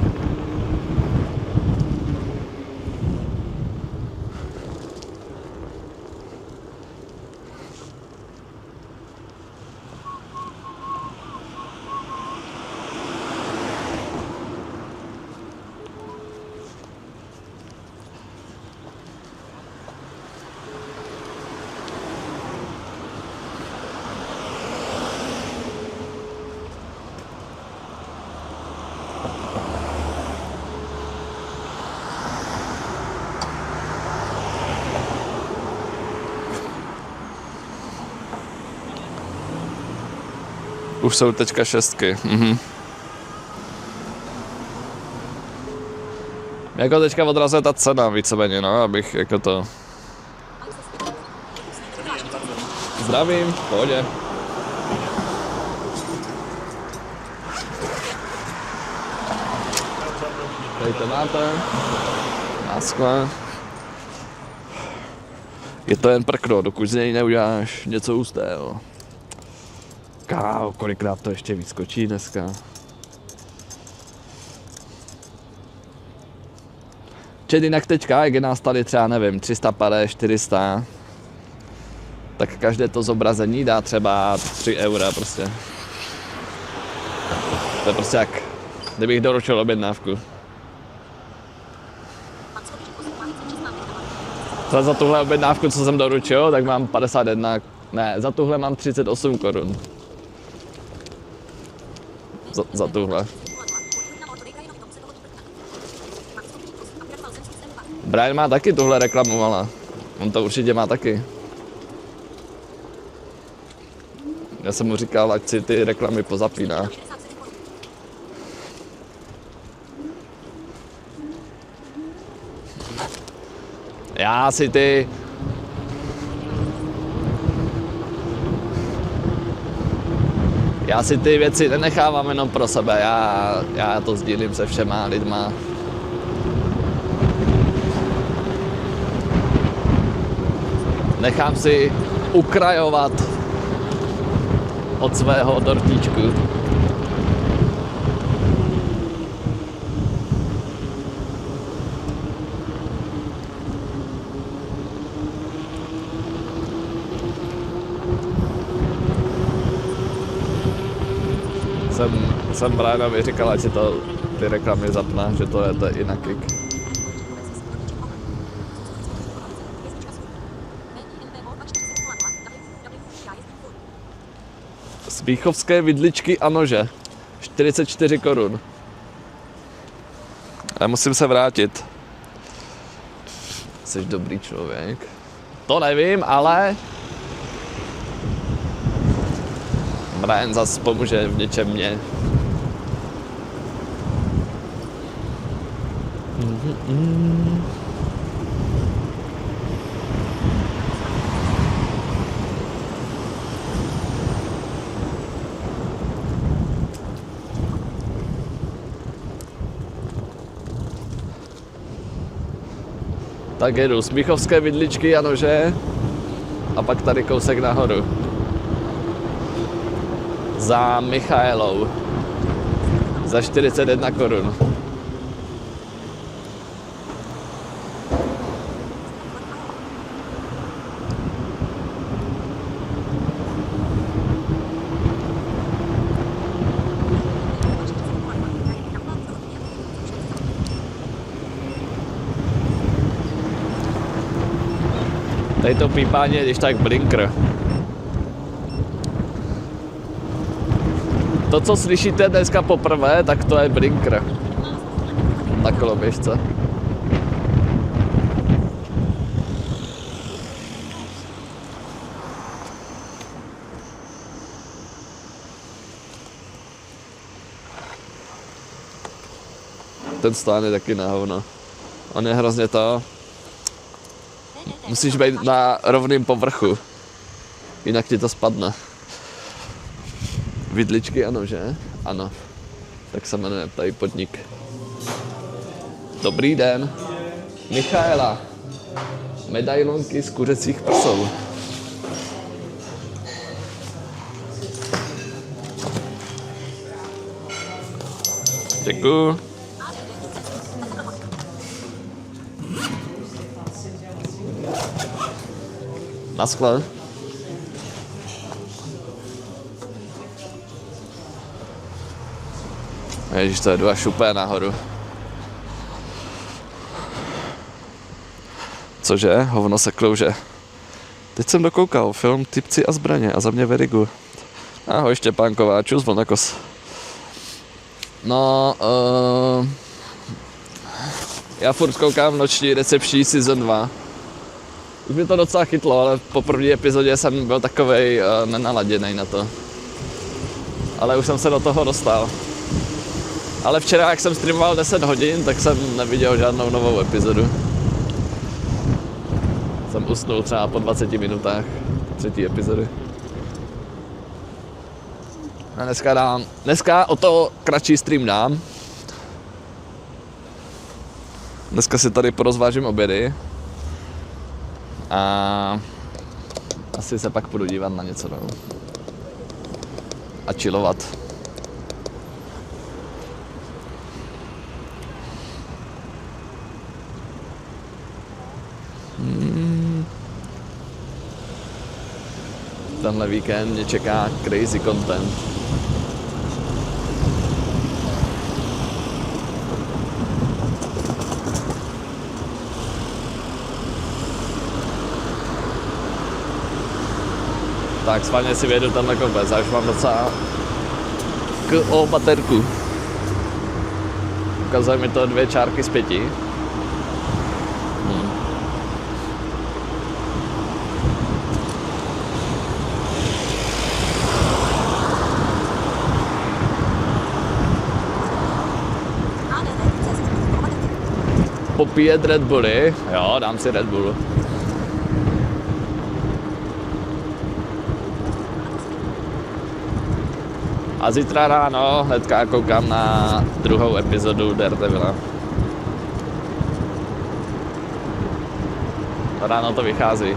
Už jsou teďka 6. Jako teďka odrazuje ta cena víceméně, no, abych jako to... Zdravím, v pohodě. Tady to máte. Náskle. Je to jen prkno, dokud z něj neuděláš něco hustého. Kámo, kolikrát to ještě vyskočí dneska. Čili jinak teďka, jak je nás tady třeba, nevím, 350, 400, tak každé to zobrazení dá třeba 3 eura prostě. To je prostě jak, kdybych doručil objednávku. Třeba za tuhle objednávku, co jsem doručil, tak mám 51, ne, za tuhle mám 38 korun. Za tuhle. Brian má taky tuhle reklamovala. On to určitě má taky. Já jsem mu říkal, ať si ty reklamy pozapíná. Já si ty... Já si ty věci nenechávám jenom pro sebe, já to sdílím se všema lidma. Nechám si ukrajovat od svého dortíčku. Jsem Brianovi říkal, ať si to ty reklamy zapne, že to je i na kick. Smíchovské vidličky a nože. 44 korun. Já musím se vrátit. Jsi dobrý člověk. To nevím, ale... Brian zas pomůže v něčem mě. Tak jedu Smíchovské vidličky, Janože. A pak tady kousek nahoru. Za Michaelou. Za 41 korun. Tady to pípání je když tak blinker. To, co slyšíte dneska poprvé, tak to je blinker. Na koloběžce. Ten stán je taky na hovno. On je hrozně to... Musíš být na rovném povrchu, jinak ti to spadne. Vidličky ano, že? Ano. Tak se jmenuje tady podnik. Dobrý den. Michaela. Medailonky z kuřecích prsou. Děkuju. Naschle. Ježíš, to jedu až úplně nahoru. Cože? Hovno se klouže. Teď jsem dokoukal film Typci a zbraně a za mě very good. Ahoj Štěpánková, čus vlnakos. No, já furt koukám Noční recepční season 2. Už mě to docela chytlo, ale po první epizodě jsem byl takovej nenaladěnej na to. Ale už jsem se do toho dostal. Ale včera, jak jsem streamoval 10 hodin, tak jsem neviděl žádnou novou epizodu. Jsem usnul třeba po 20 minutách třetí epizody. A dneska o to kratší stream dám. Dneska si tady porozvážím obědy. A asi se pak půjdu dívat na něco, no. A chillovat. Tenhle víkend mě čeká crazy content. Tak schválně si vyjedu tenhle kopec a už mám docela o baterku. Ukazuje mi to 2 čárky z 5. Popíjet Red Bully? Jo, dám si Red Bull. A zítra ráno hnedka koukám na druhou epizodu Daredevila. Ráno to vychází.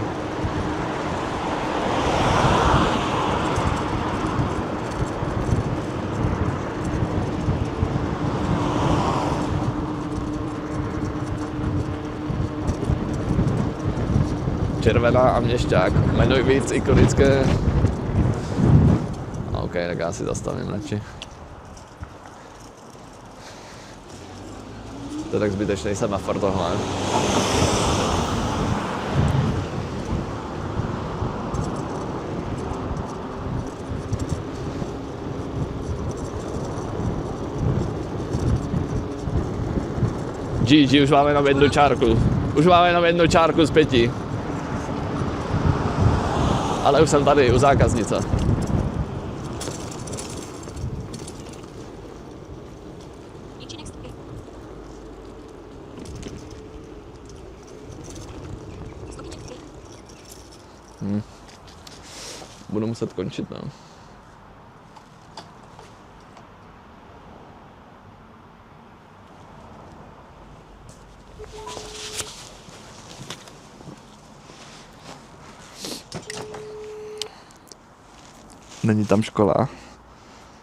Červená a měšťák. Jmenuj víc ikonické. OK, tak já si zastavím radši. To je tak zbytečný semafor tohle. GG, už máme jenom 1 čárku. Už máme jenom jednu čárku z 5. Ale už jsem tady u zákaznice. Budu muset končit, no. Není tam škola.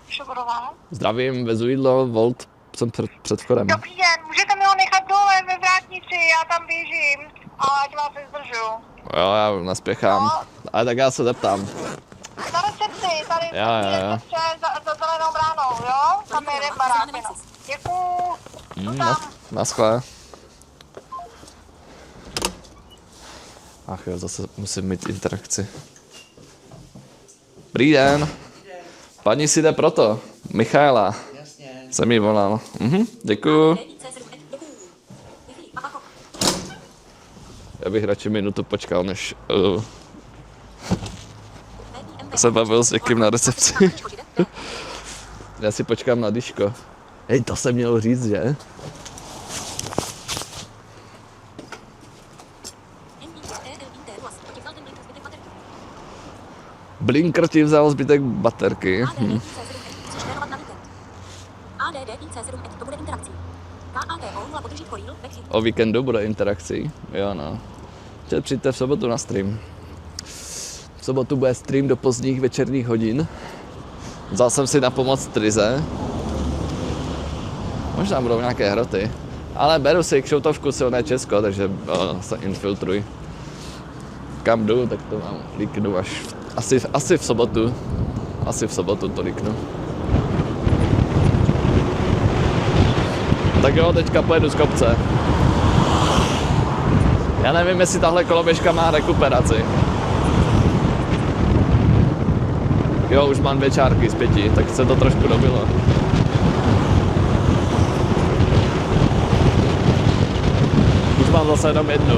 Šoborová. Zdravím, vezu jídlo, Volt, jsem před vchodem. Dobrý den, můžete mi ho nechat dole ve vrátnici, já tam běžím. A ať vás nezdržu. Jo, já naspěchám. Ale tak já se zeptám. Na recepci, tady Jo. za zelenou bránou, jo? Tam je jeden barák jenom. Děkuju. Naschle. Ach jo, zase musím mít interakci. Dobrý den. Paní si jde proto. Michaela. Jasně. Jsem jí volal. Děkuju. Já bych radši minutu počkal, než se bavil s někým na recepci. Já si počkám na Dyško. Hej, to jsem měl říct, že? Blinker ti vzal zbytek baterky. O víkendu bude interakcí. Jo no. Přijďte v sobotu na stream. V sobotu bude stream do pozdních večerních hodin. Vzal jsem si na pomoc Trize. Možná budou nějaké hroty. Ale beru si kšoutovku silné Česko, takže se infiltruj. Kam jdu, tak to mám líknu až asi v sobotu. Asi v sobotu to líknu. Tak jo, teďka pojedu z kopce. Já nevím, jestli tahle koloběžka má rekuperaci. Jo, už mám 2 čárky z 5, tak se to trošku dobilo. Už mám zase jenom 1.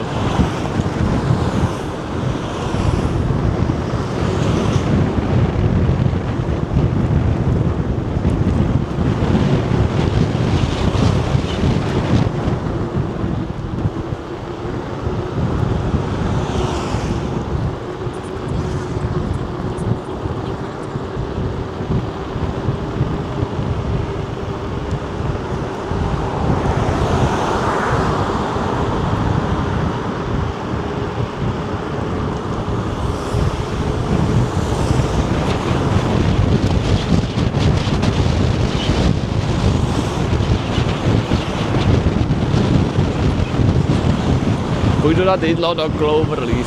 Půjdu dát jídlo do Cloverleaf,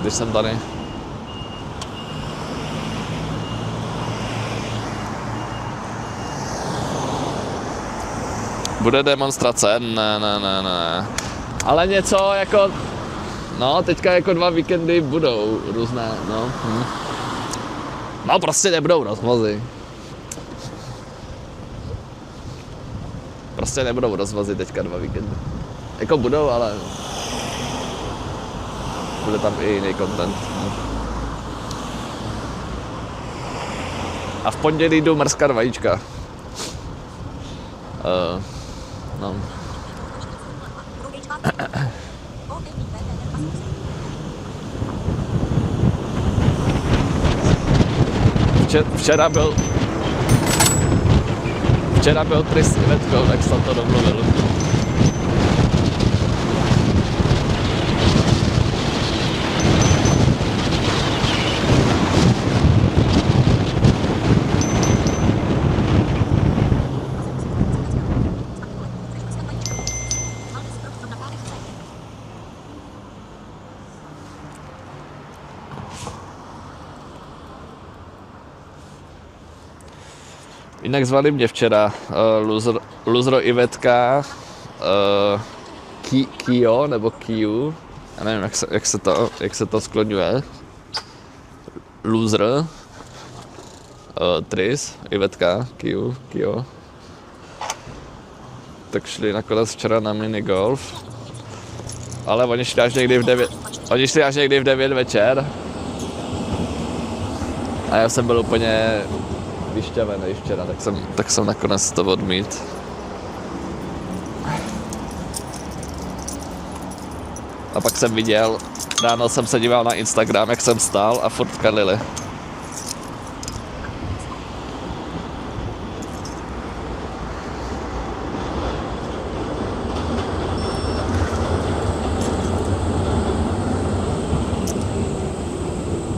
když jsem tady. Bude demonstrace? Ne. Ale něco jako, no teďka jako 2 víkendy budou různé, no. No prostě nebudou rozvozy. Prostě nebudou rozvozy teďka 2 víkendy. Jako budou, ale bude tam i jiný content. A v pondělí jdu mrskat vajíčka. No. Včera byl trist Ivetkou, tak jsem to domluvil. Jinak zvali mě včera Luzro Ivetka, Kio nebo Kiu, já nevím, jak se to skloňuje. Loser, Tris, Ivetka, Kio. Tak šli nakonec včera na minigolf. Ale oni šli až někdy v 9. Oni šli až někdy v 9 večer. A já jsem byl úplně vyšťavený včera, tak jsem nakonec to odmít. A pak jsem viděl, ráno jsem se díval na Instagram, jak jsem stál a furt kalili.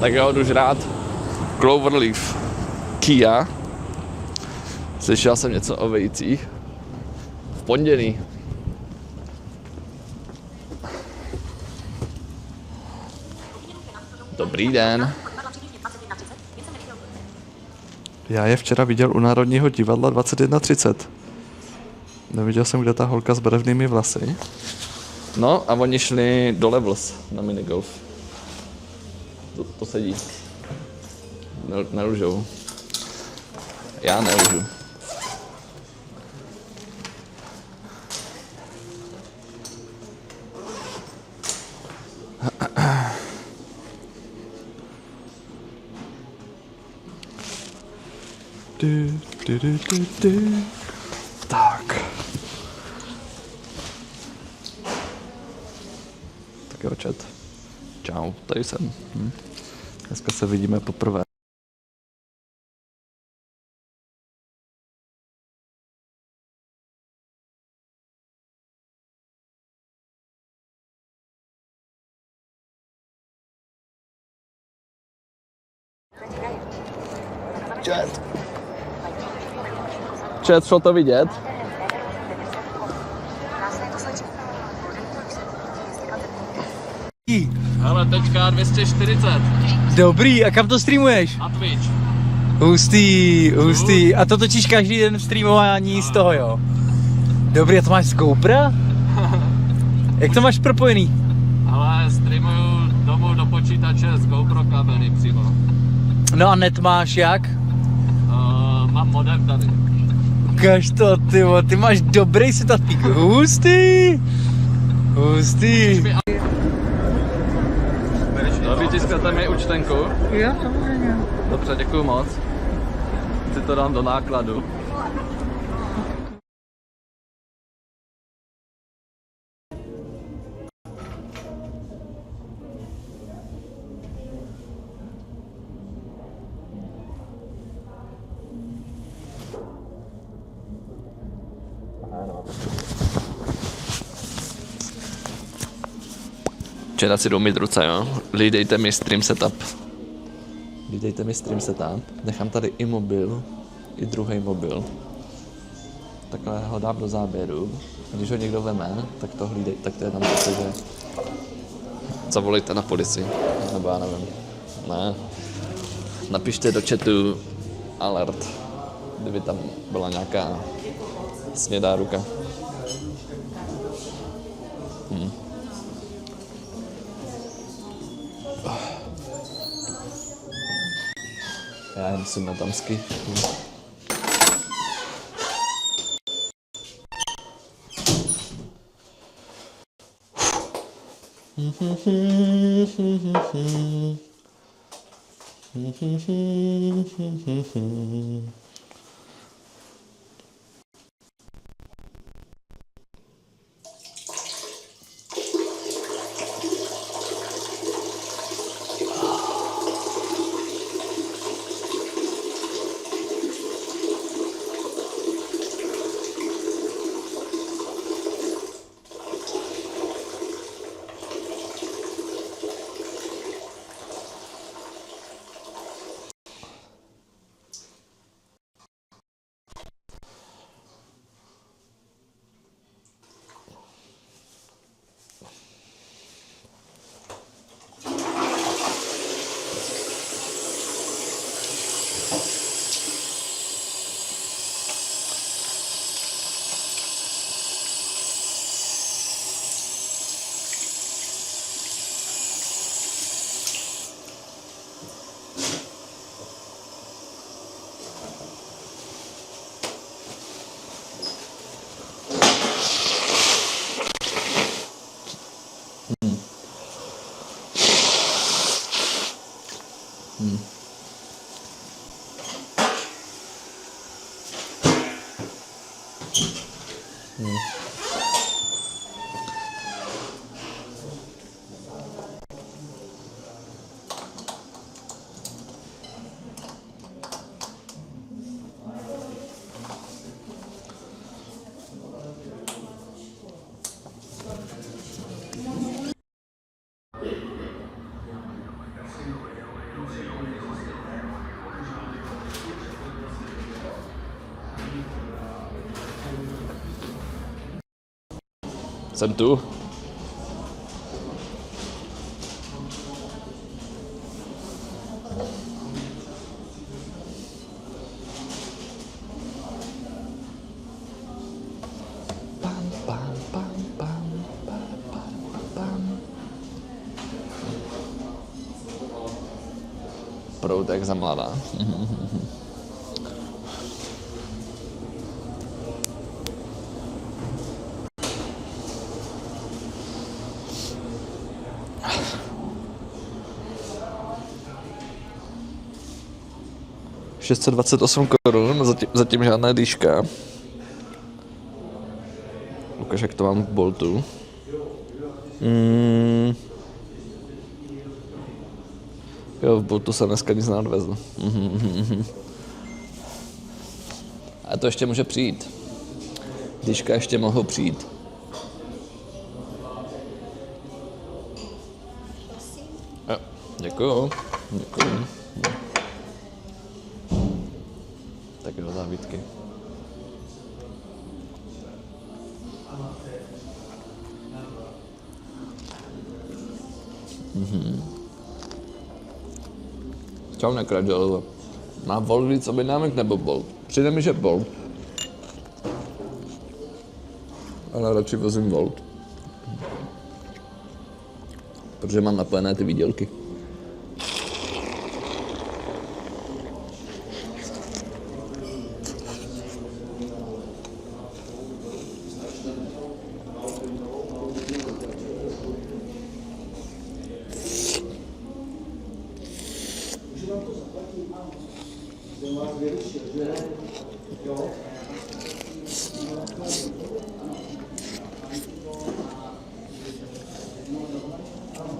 Tak jo, jdu žrát Cloverleaf Kia. Slyšel jsem něco o vejcích. V pondělí. Dobrý den. Já je včera viděl u Národního divadla 21:30. Neviděl jsem, kde ta holka s barevnými vlasy. No a oni šli do Levels na minigolf. To sedí. Nelžou. Já nelžu. Tak. Tak jo, chat. Čau, tady jsem. Dneska se vidíme poprvé. Chat. Chat, šlo to vidět? Hele, tečka 240. Dobrý, a kam to streamuješ? A Twitch. Hustý. A to točíš každý den v streamování z toho, jo? Dobrý, a to máš z GoPro? Jak to máš propojený? Ale streamuju domů do počítače z GoPro kabely přímo. No a net máš jak? Mám modem tady. Ukaž to, ty máš dobrý setupík. Hustý. No, vytisknete mi účtenku? Jo, samozřejmě. Dobře, děkuju moc. Si to dám do nákladu. Včera si jdou mít ruce, jo? Lídejte mi stream setup. Nechám tady i mobil, i druhý mobil. Takhle ho dám do záběru. A když ho někdo veme, tak to hlídej, tak to je tam prostě, že zavolejte na policii, nebo já nevím. Ne. Napište do chatu alert, kdyby tam byla nějaká snědá ruka. Já jen jsem na tamsky. Jsem tu. Proud jak za mladá. Korun, zatím žádná dýška. Ukaž, jak to mám v Boltu. Jo, v Boltu jsem dneska nic neodvezl. A to ještě může přijít. Dýška ještě mohou přijít. Jo, děkuju. Děkuju. Tak jo, závídky. Čau nekradě, má Volt víc objednávek nebo Bolt? Přijde mi, že Bolt. Ale radši vozím Volt. Protože mám napojené ty výdělky.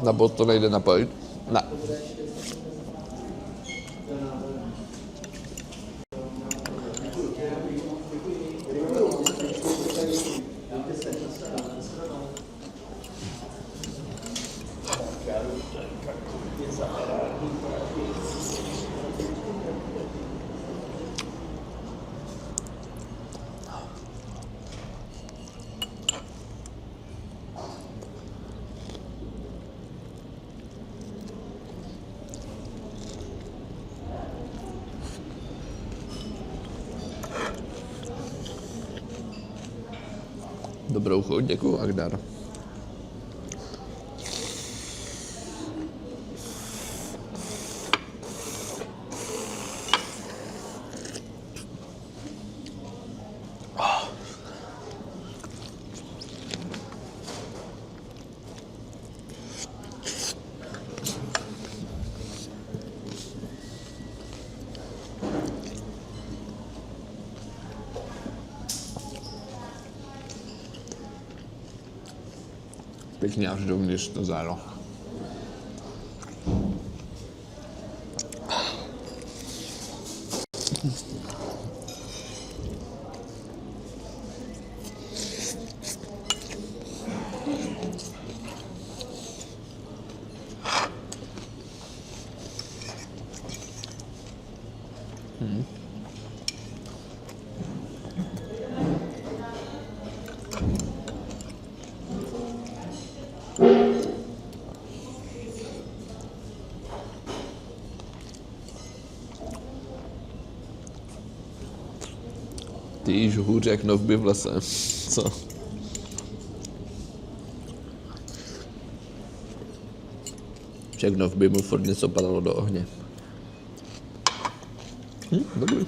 Na Bolt to nejde napojit? Ne. Dobrou chuť, děkuju, Agdar. Pěkně až dovnitř to zálo. Ty jíš hůř jak novby v lese. Co? Však novby mu furt něco padalo do ohně. Dobrý.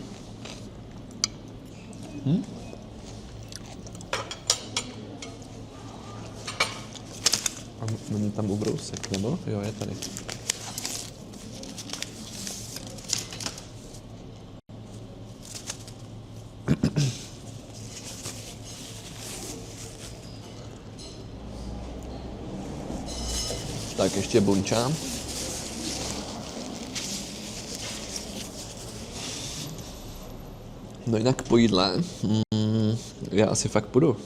A není tam ubrousek, nebo? Jo, je tady. Tak ještě bunča. No jinak po jídle, já asi fakt půjdu.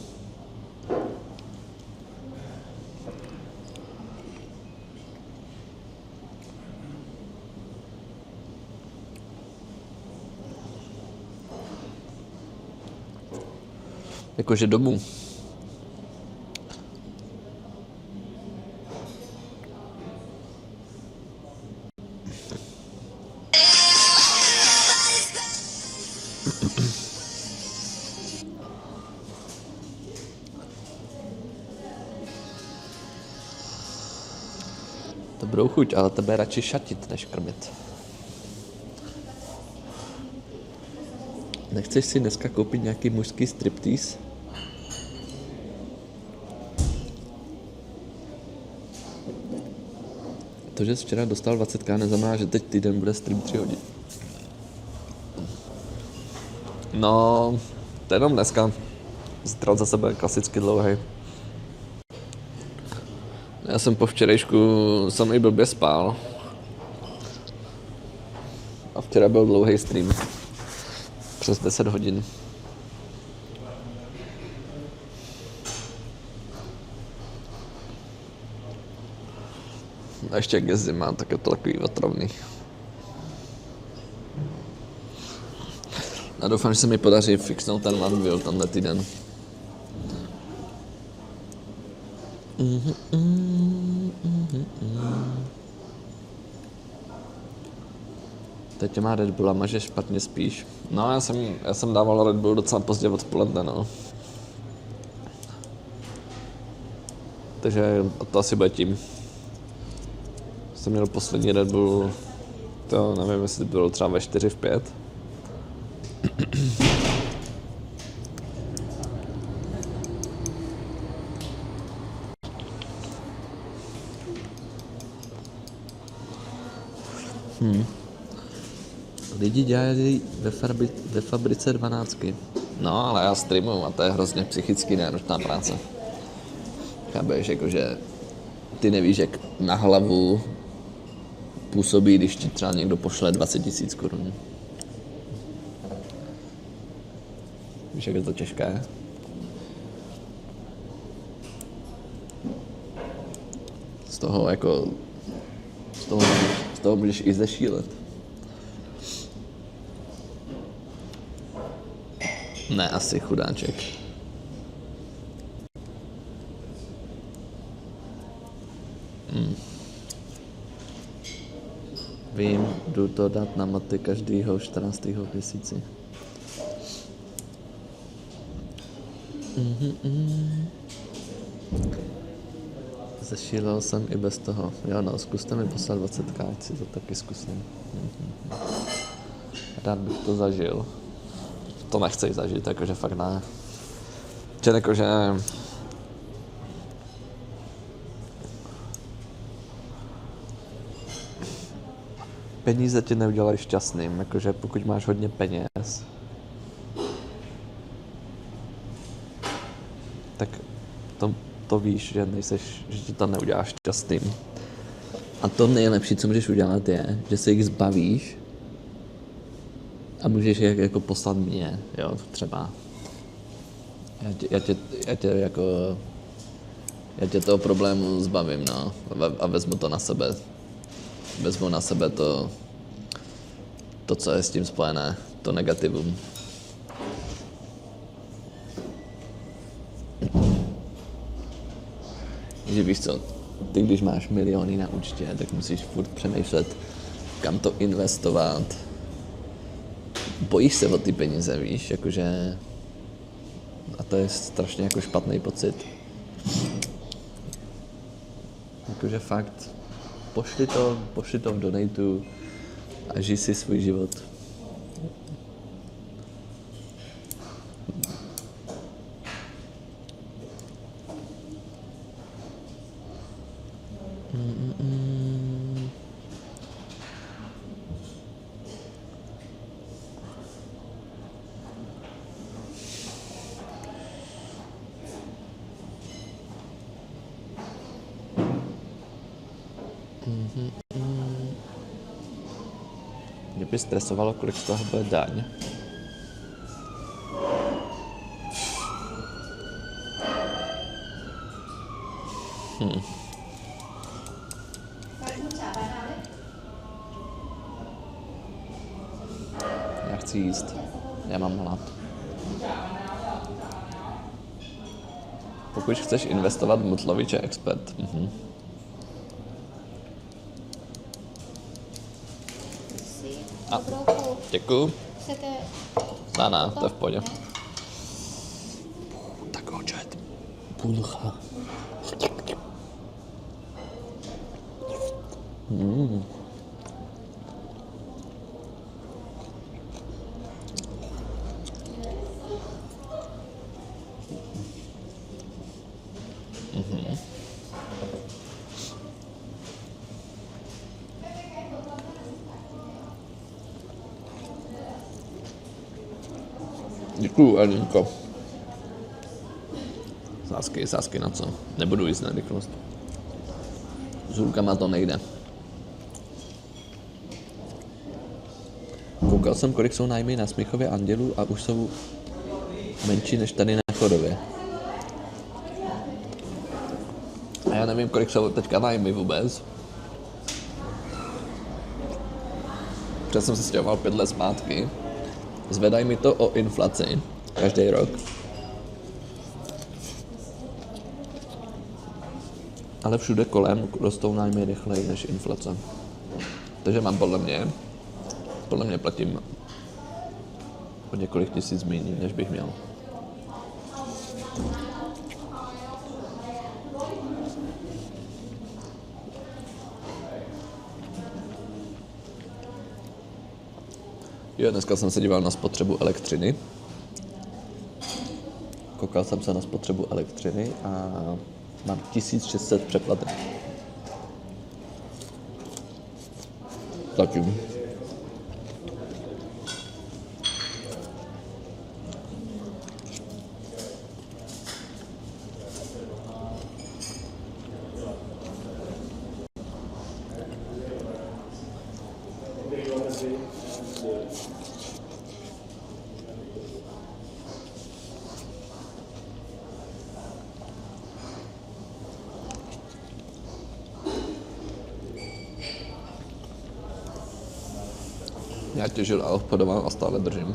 Jakože domů. Dobrou chuť, ale tebe radši šatit, než krmit. Nechceš si dneska koupit nějaký mužský striptease? To, že jsi včera dostal 20k, neznamená, že teď týden bude stream 3 hodiny. No, to jenom dneska. Zítra zase bude klasicky dlouhý. Já jsem po včerejšku samý blbě spál. A včera byl dlouhý stream. Přes 10 hodin. A ještě jak je zima, tak je to takový otravný. A doufám, že se mi podaří fixnout ten Landville tenhle týden. Teď má Red Bull a že špatně spíš. No, já jsem dával Red Bull docela pozdě odpoledne, no. Takže to asi bude tím. Jsem měl poslední Red Bull, to nevím, jestli to bylo třeba ve 4, v 5. Lidi dělají ve fabrice 12. No, ale já streamuju a to je hrozně psychicky náročná práce. Chápeš, jakože ty nevíš, jak na hlavu působí, když ti třeba někdo pošle 20 000 korun. Víš, jak je to těžké? Z toho můžeš i zešílet. Ne, asi chudáček. Vím, jdu to dát na maty každýho 14. měsíci. Zešílel jsem i bez toho. Jo no, zkuste mi poslat 20k, ať si to taky zkusím. Rád bych to zažil. To nechci zažít, jakože fakt ne. Jakože peníze tě neudělají šťastným, jakože pokud máš hodně peněz, tak to víš, že že ti to neudělá šťastným. A to nejlepší, co můžeš udělat, je, že se jich zbavíš a můžeš je jako poslat mě, jo, třeba. Já tě toho problému zbavím, no, a vezmu to na sebe. Vezmu na sebe to, co je s tím spojené, to negativum. Že víš co, ty když máš miliony na účtě, tak musíš furt přemýšlet, kam to investovat. Bojíš se o ty peníze, víš, jakože... A to je strašně jako špatný pocit. Jakože fakt, pošli to v donatu a žij si svůj život. Mě by stresovalo, kolik z toho bude daň. Já chci jíst. Já mám hlad. Pokud chceš investovat v Mutlovič je expert. A, děkuju. Chcete... Ne, to je v pohodě. Tak očet. Půlcha. Děkuju, Alinko. Sásky na co? Nebudu jíst na rychlost. S rukama to nejde. Koukal jsem, kolik jsou nájmy na Smíchově Andělů a už jsou menší než tady na Chodově. A já nevím, kolik jsou teďka nájmy vůbec. Protože jsem se stěhoval 5 let zpátky. Zvedají mi to o inflaci každý rok. Ale všude kolem rostou nájmy rychleji než inflace. Takže mám podle mě platím o několik tisíc méně, než bych měl. Jo, dneska jsem se díval na spotřebu elektřiny. Koukal jsem se na spotřebu elektřiny a mám 1600 přeplatek. Zatím. Já těžil a obchodoval a stále držím.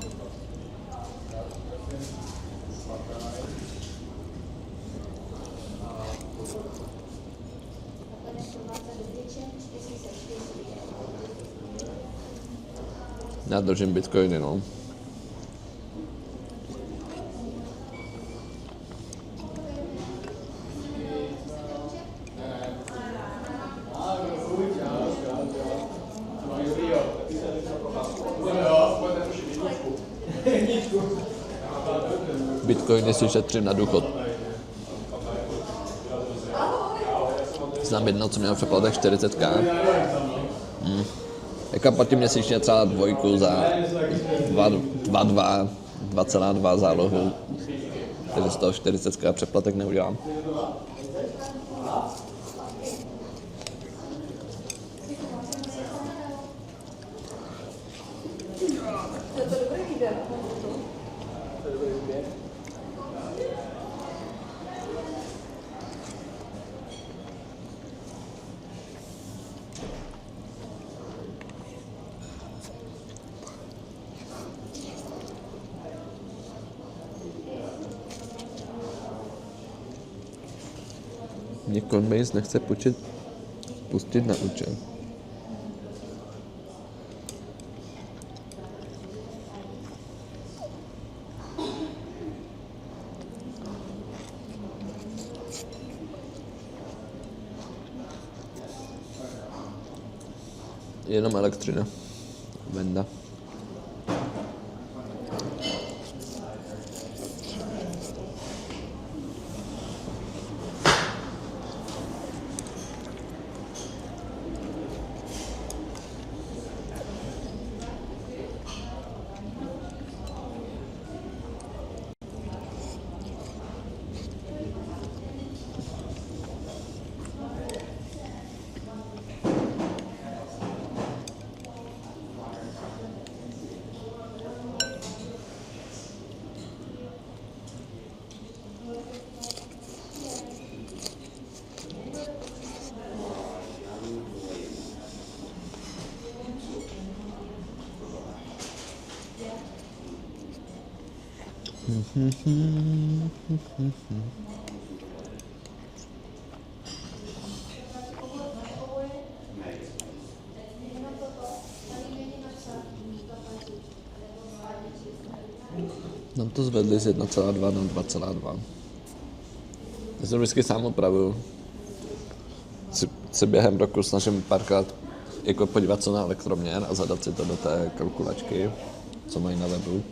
Já držím bitcoiny, no. Bitcoiny si šetřím na důchod. Znám jedno, co měl přeplatek 40k. Jaká platím měsíčně třeba 2 za 2,2 zálohu. Takže z toho 40k přeplatek neudělám. Mě Coinbase nechce pustit na účet. Jenom elektřina. Venda. Nám to zvedli z 1,2 na 2,2. Já se vždycky sám opravuju. Se během roku snažím párkrát jako podívat se na elektroměr a zadat si to do té kalkulačky, co mají na webu.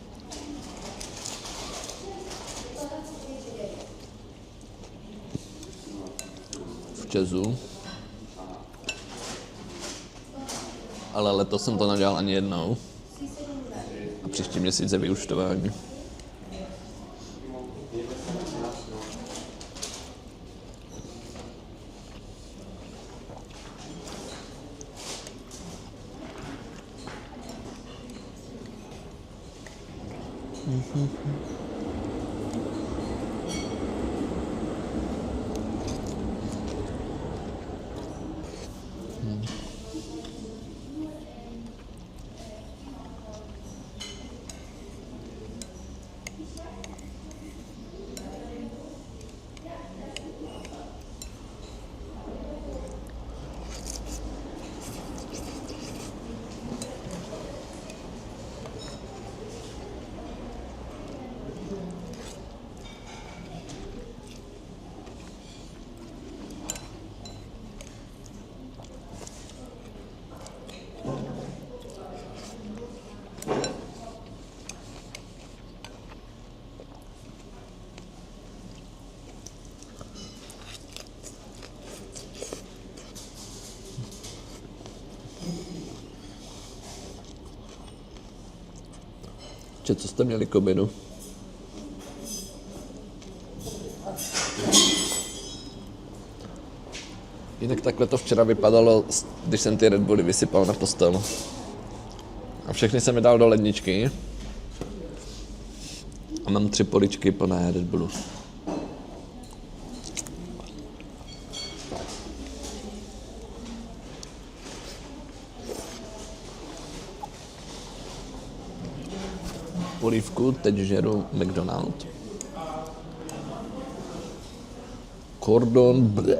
V Česu. Ale letos jsem to nedělal ani jednou. A příští měsíc je vyúčtování. Co jste měli k obědu? Jinak takhle to včera vypadalo, když jsem ty Red Bully vysypal na postel. A všechny jsem je dal do ledničky. A mám 3 poličky plné Red Bullu. Polívku teď žeru McDonald. Cordon bleu.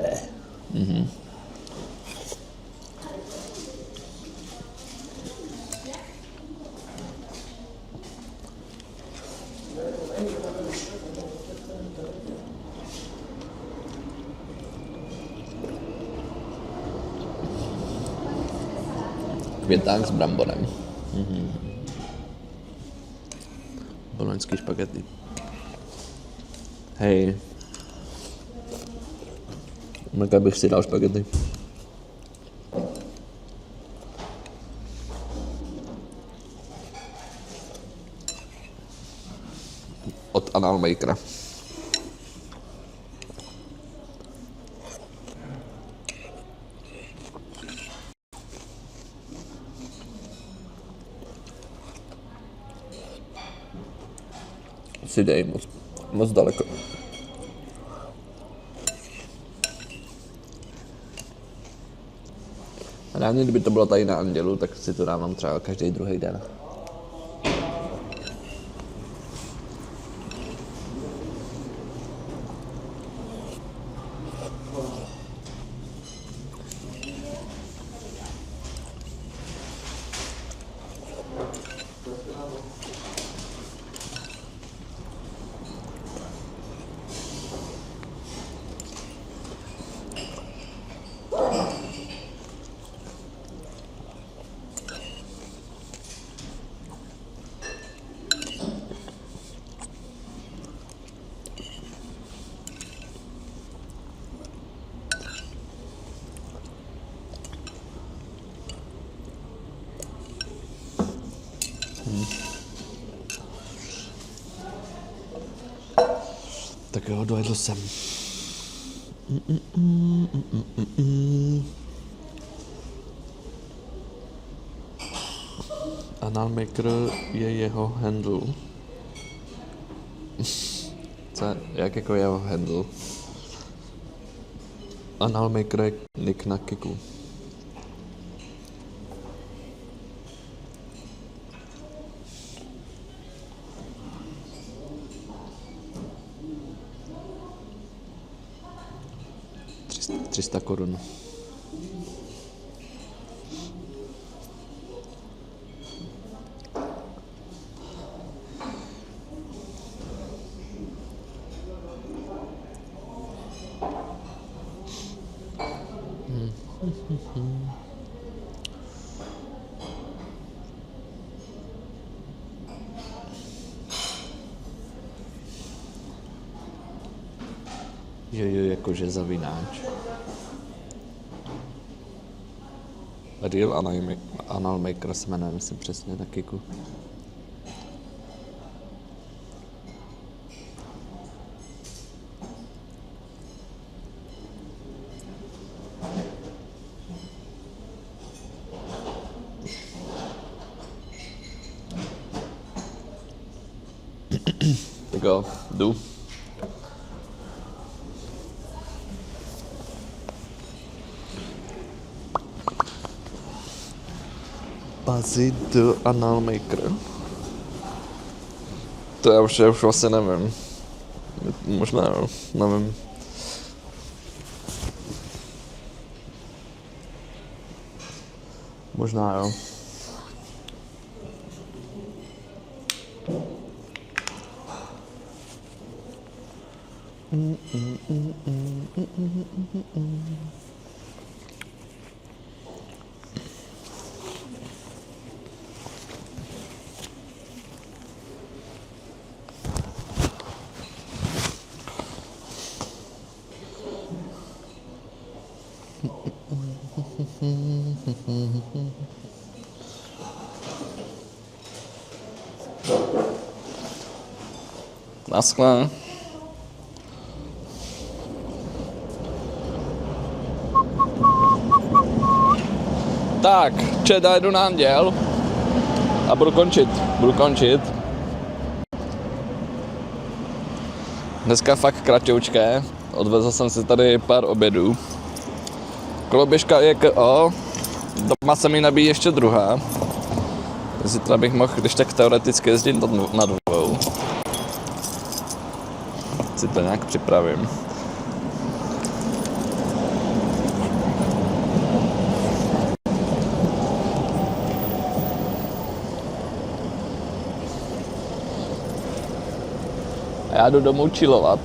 Květák s bramborem. Boloňský špagety. Hej. Mega bych si dal špagety. Od Analmakera. Si dej moc daleko. Reálně, kdyby to bylo tady na Andělu, tak si to dávám třeba každý druhý den. Tak jo, dojedl jsem. Analmaker je jeho handle. Jak jako jeho handle? Analmaker je nick na Kiku. 300 korun. Jo, jakože zavináč. Real Anal Maker se jmenuje, myslím přesně taky. Tak jo, jdu. Bazit do Anal Maker. To já už vlastně nevím. Možná jo, nevím. Možná jo. Naschle. Tak, čeda, jdu na Anděl a budu končit. Dneska fakt kratoučké, odvezl jsem si tady pár obědů. Koloběžka je KO, doma se mi nabíjí ještě druhá. Zítra bych mohl, když tak teoreticky jezdit na dvou. Si to nějak připravím. A já jdu domů chillovat.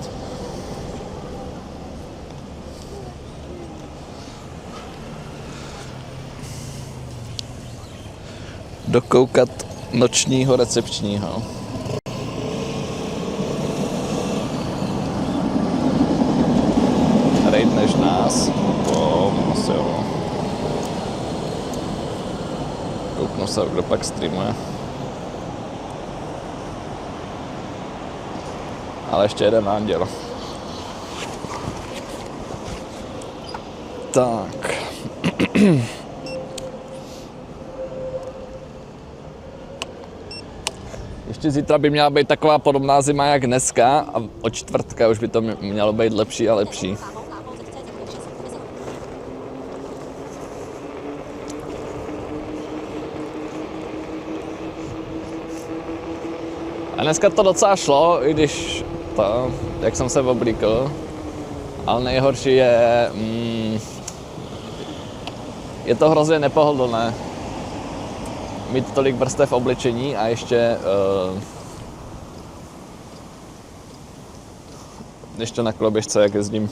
Dokoukat nočního recepčního. Než nás. Asi jo. Kouknu se, kdo pak streamuje. Ale ještě jeden Anděl. Tak. Ještě zítra by měla být taková podobná zima jak dneska a od čtvrtka už by to mělo být lepší a lepší. A dneska to docela šlo, i když to, jak jsem se oblíkl, ale nejhorší je to hrozně nepohodlné mít tolik vrstev oblečení a ještě na koloběžce, jak jezdím.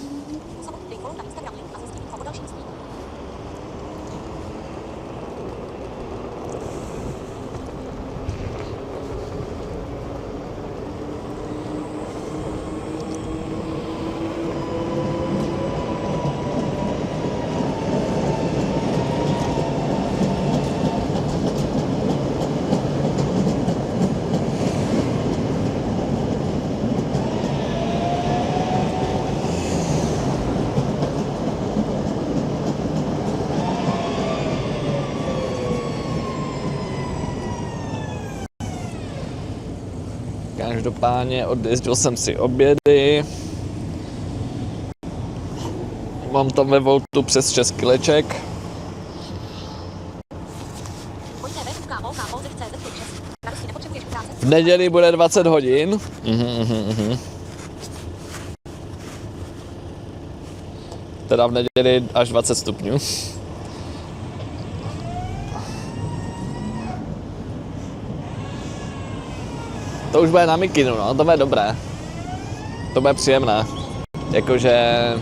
Každopádně odjezdil jsem si obědy. Mám tam ve Voltu přes 6 kileček. V neděli bude 20 hodin. Teda v neděli až 20 stupňů. To už bude na mikinu, no, to bude dobré. To bude příjemné. Jakože...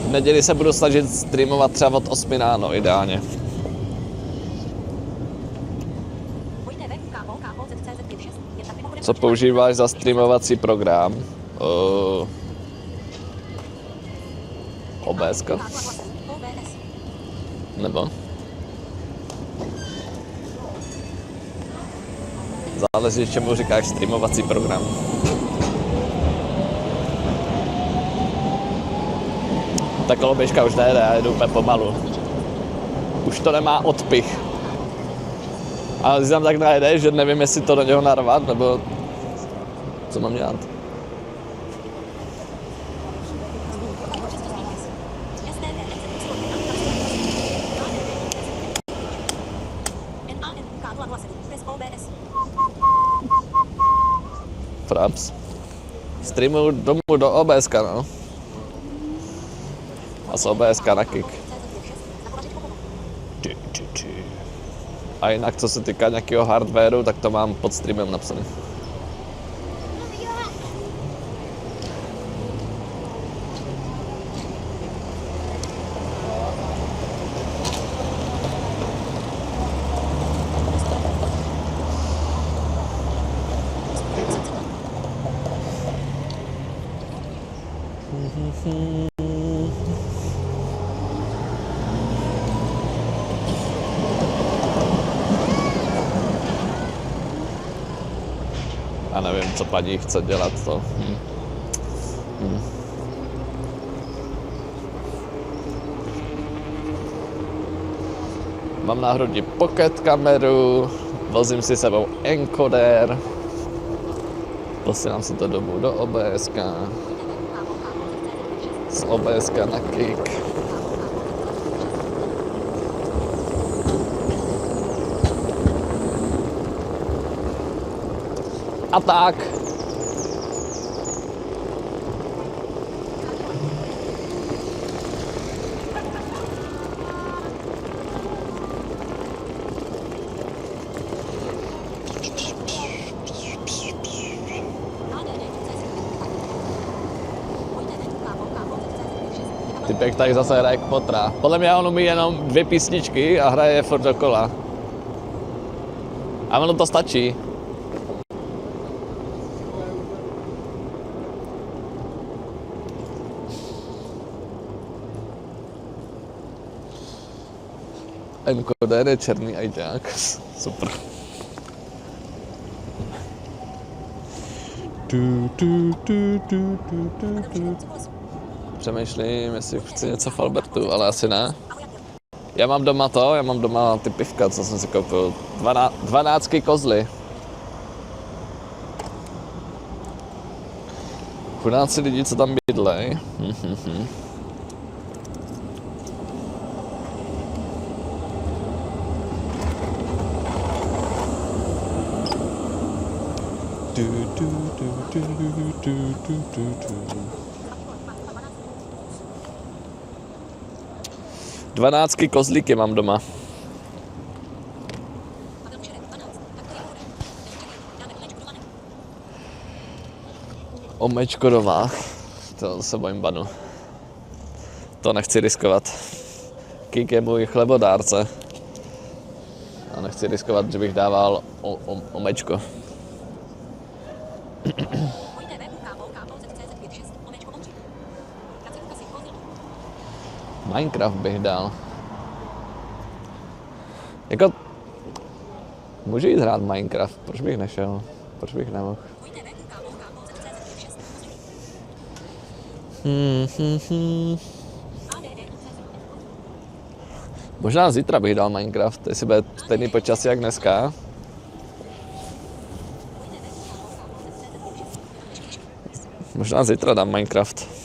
V neděli se budu snažit streamovat třeba od 8 ráno, ideálně. Co používáš za streamovací program? OBS? Nebo? Záleží, čemu říkáš streamovací program. Ta koloběžka už nejde, já jedu úplně pomalu. Už to nemá odpich. A když tam tak najde, že nevím, jestli to do něho narvat, nebo co mám dělat. Fraps. Streamuju domů do OBSK, no. A z OBSK na Kick. A jinak, co se týká nějakého hardwareu, tak to mám pod streamem napsaný. Já nevím, co paní chce dělat to. Mám na hrudi pocket kameru, vozím si sebou encoder, posílám si to domů do OBSK, z OBSK na Kick. A tak. Typek tady zase hraje k potra. Podle mě on umí jenom 2 písničky a hraje je furt dokola. A ono to stačí. Encoder je černý ajťák. Super. Přemýšlím, jestli chci něco v Albertu, ale asi ne. Já mám doma ty pivka, co jsem si koupil. 12 kozly. Chudáci lidi, co tam bydlej. Dvanáctky kozlíky mám doma. Omečkodová. To se bojím banu. To nechci riskovat. Kik je můj chlebodárce. A nechci riskovat, že bych dával omečko. Minecraft bych dal. Jako... Můžu jít hrát Minecraft, proč bych nešel? Proč bych nemohl? Možná zítra bych dal Minecraft, jestli bude stejný počasí jak dneska. Možná zítra dám Minecraft.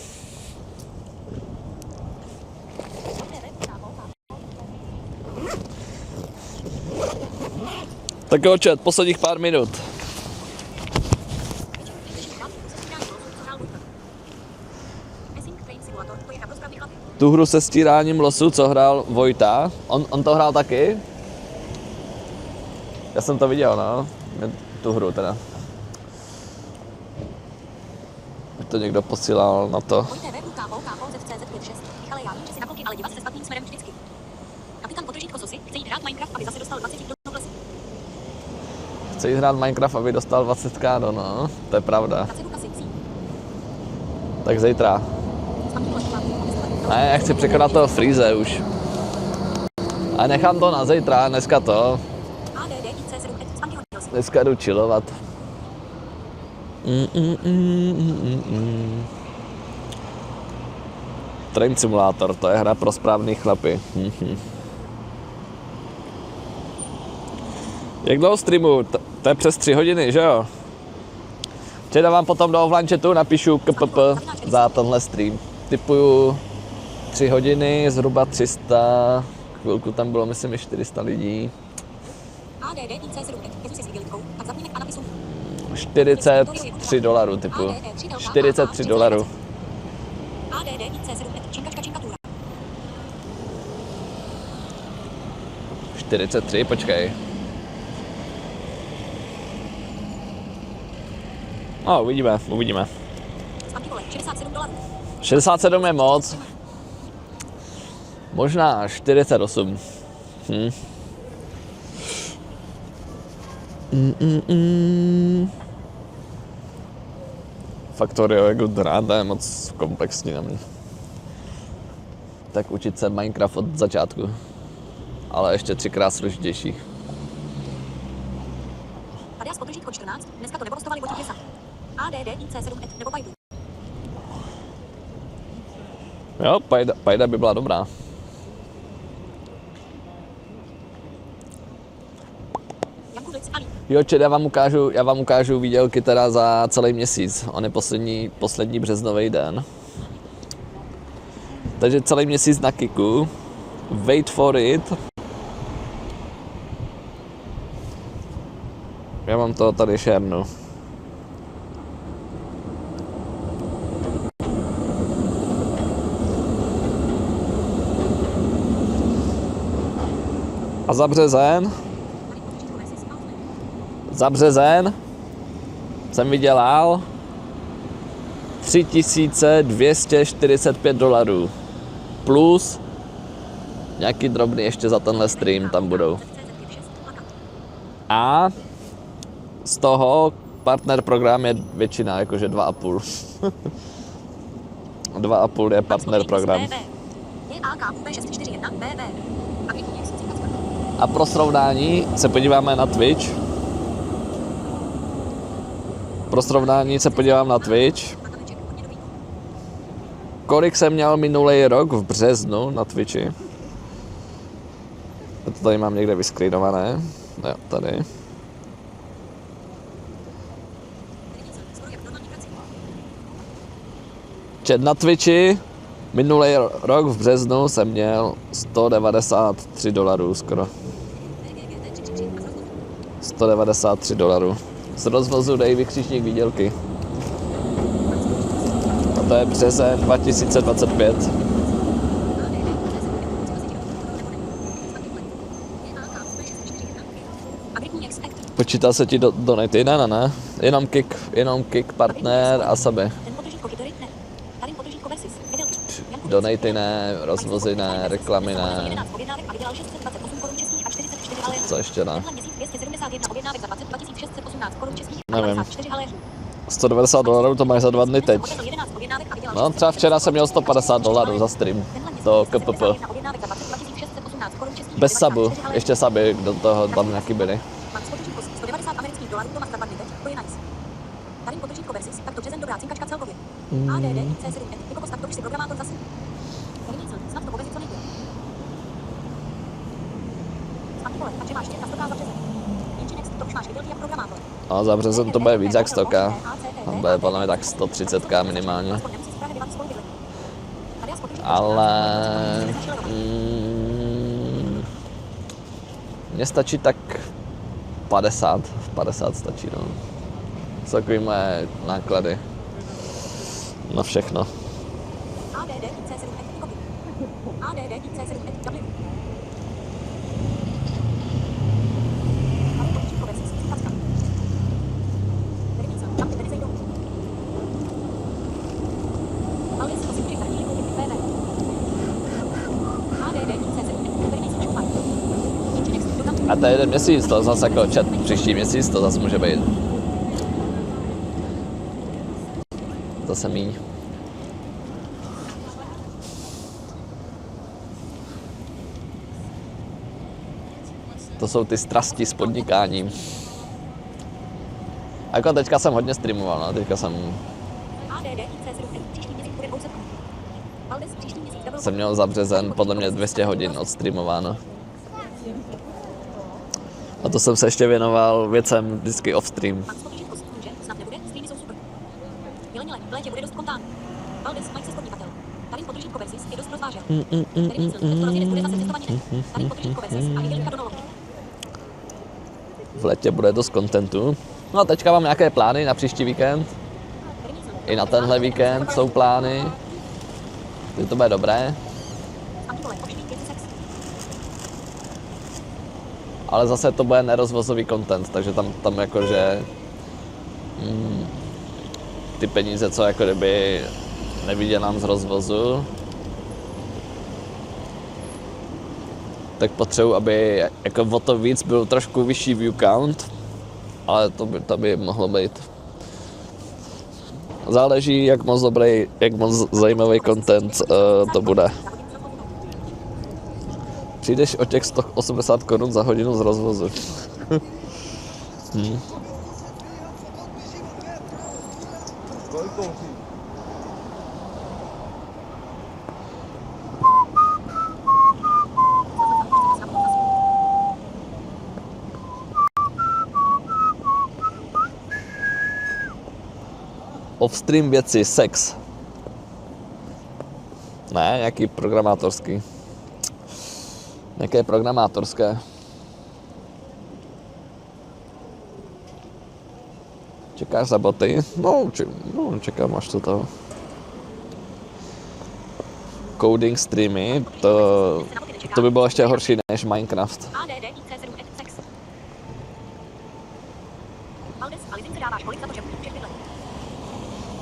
Tak jo, chat, posledních pár minut. Tu hru se stíráním losu, co hrál Vojta, on to hrál taky? Já jsem to viděl, no, tu hru teda. To někdo posílal na to. Chce jít hrát Minecraft, aby dostal 20k, no, to je pravda. Tak zítra. Ne, já chci překonat toho Freeze už. A nechám to na zítra, dneska to. Dneska jdu chillovat. Train Simulator, to je hra pro správný chlapy. Jak dlouho streamu? To je přes 3 hodiny, že jo? Včera vám potom do offline chatu napíšu KPP za tenhle stream. Typuju 3 hodiny, zhruba 300, chvilku tam bylo myslím i 400 lidí. 43 dolarů typu. 43 dolarů. 43, počkej. No, uvidíme. 67 je moc. Možná 48. Factorio je good run, to je moc komplexní na mě. Tak učit se Minecraft od začátku. Ale ještě 3krát složitější. Tady s podržítko 14, dneska to neporostovali od Těsa. ADD IC7 nebo Pajdu. Jo, Pajda by byla dobrá. Jo, čet, já vám ukážu výdělky teda za celý měsíc. On je poslední březnový den. Takže celý měsíc na Kiku. Wait for it. Já vám to tady šernu. A za březen jsem vydělal 3245 dolarů. Plus nějaký drobný ještě za tenhle stream tam budou. A z toho partner program je většina, jakože 2,5. 2,5 je partner program. A pro srovnání se podíváme na Twitch. Kolik jsem měl minulý rok v březnu na Twitchi. Já to tady mám někde vyskrýnované. Jo, tady. Čet na Twitchi minulý rok v březnu jsem měl 193 dolarů skoro. 193 dolarů. Z rozvozu dej vykřičník výdělky. A to je březen 2025. Počítal se ti donaty? Ne. Jenom kick, partner a sebe. Donaty ne, rozvozy ne, reklamy ne. Co ještě ne? Nevím. 190 dolarů to máš za 2 dny teď. No třeba včera jsem měl 150 dolarů za stream. To KPP. Bez subu, ještě suby do toho tam nějaký byly. A za březen to bude víc jak 100k. To bude podle mě tak 130k minimálně. Ale mně stačí tak 50 stačí, no. Jsou takový moje náklady na všechno. ADD IC7 copy. ADD IC7 W. A to je 1 měsíc, to zase jako čet, příští měsíc to zase může být. Zase míň. To jsou ty strasti s podnikáním. Jako teďka jsem hodně streamoval, no, teďka jsem měl za březen podle mě 200 hodin odstreamováno. A to jsem se ještě věnoval věcem vždycky off-stream. V létě bude dost contentu. No a teďka mám nějaké plány na příští víkend. I na tenhle víkend jsou plány. Že to bude dobré. Ale zase to bude nerozvozový content, takže tam jakože ty peníze, co jako kdyby nevydělám z rozvozu, tak potřebuji, aby jako o to víc byl trošku vyšší view count, ale to by mohlo být. Záleží, jak moc dobrý, jak moc zajímavý content to bude. Přijdeš o těch 180 korun za hodinu z rozvozu. Off-stream věci, sex. Ne, nějaký programátorský. Nějaké programátorské. Čekáš za boty? No, čekám až to. Coding streamy, to by bylo ještě horší než Minecraft.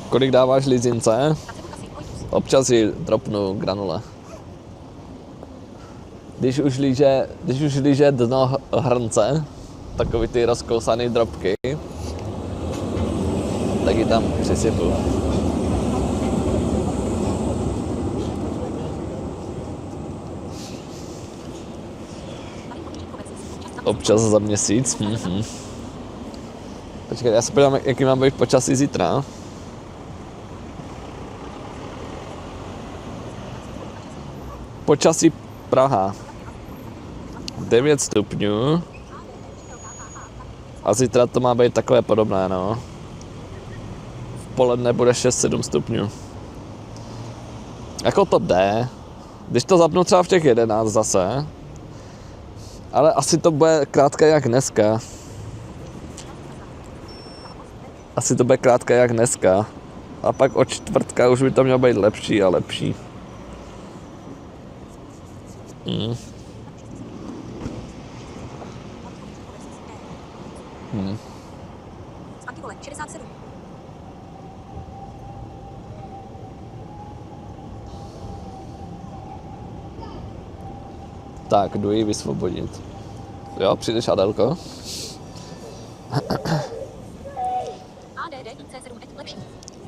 Kolik dáváš lizince? Občas ji dropnu granule. Když už líže dno hrnce, takový ty rozkousaný drobky, tak ji tam přisypu. Občas za měsíc. Počkej, já se podívám, jaký mám být počasí zítra. Počasí Praha. 9 stupňů. A zítra to má být takové podobné, no. V poledne bude 6-7 stupňů. Jako to jde. Když to zapnu třeba v těch 11 zase. Ale asi to bude krátké jak dneska. A pak od čtvrtka už by to mělo být lepší a lepší. Tak, jdu ji vysvobodit. Jo, přijdeš, Adelko?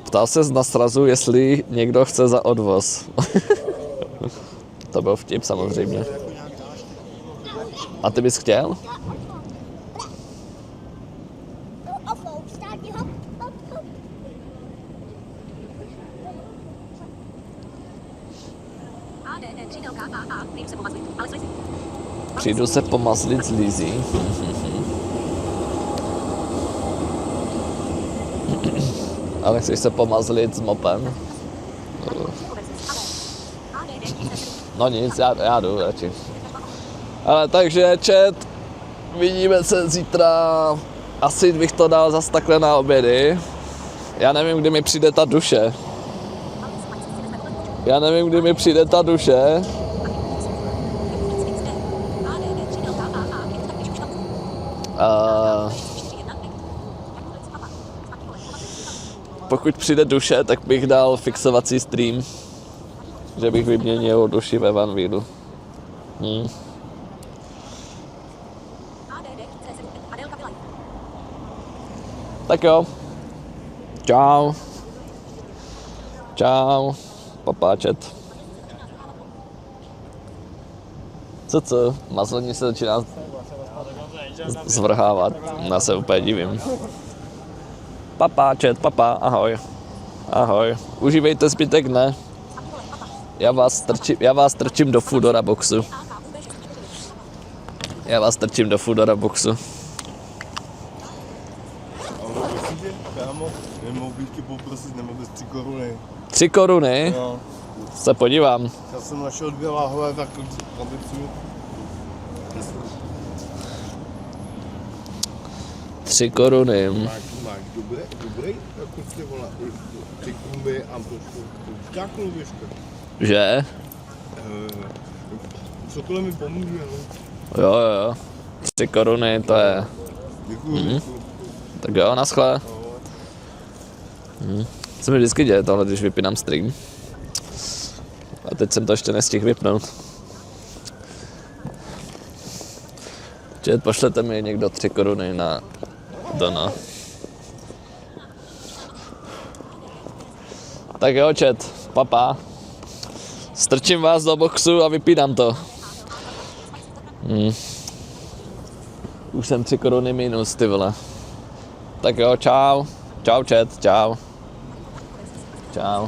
Ptal ses na srazu, jestli někdo chce za odvoz. To byl vtip samozřejmě. A ty bys chtěl? Přijdu se pomazlit s Lizzy. Ale chceš se pomazlit s mopem? No nic, já jdu radši. Ale takže chat, vidíme se zítra. Asi bych to dal zas takhle na obědy. Já nevím, kdy mi přijde ta duše. Pokud přijde duše, tak bych dal fixovací stream. Že bych vyměnil duši ve Vanvílu. Tak jo. Čau. Čau. Papáčet. Co? Maslení se začíná zvrhávat. Já se úplně divím. Papáčet, papa, ahoj. Ahoj. Užívejte zbytek dne. Já vás strčím do Foodora boxu. Kámo, nemohl bych ti poprosit, nemohl bys 3 koruny. 3 koruny? No, Se podívám. já jsem našel 2 lahve, tak krabici. 3 koruny. Máš dobrý, jako ty vole, ty kumby a trošku věžka. Že? Cokoliv mi pomůže, no. Jo. 3 koruny, to je. Děkuju. Tak jo, naschle. Co mi vždycky děje tohle, když vypínám stream. A teď jsem to ještě nestihl vypnout. Čet, pošlete mi někdo 3 koruny na Dona. Tak jo, čet, papa. Strčím vás do boxu a vypínám to. Už jsem 3 koruny minus, ty vole. Tak jo, čau. Čau, čet, čau. Čau.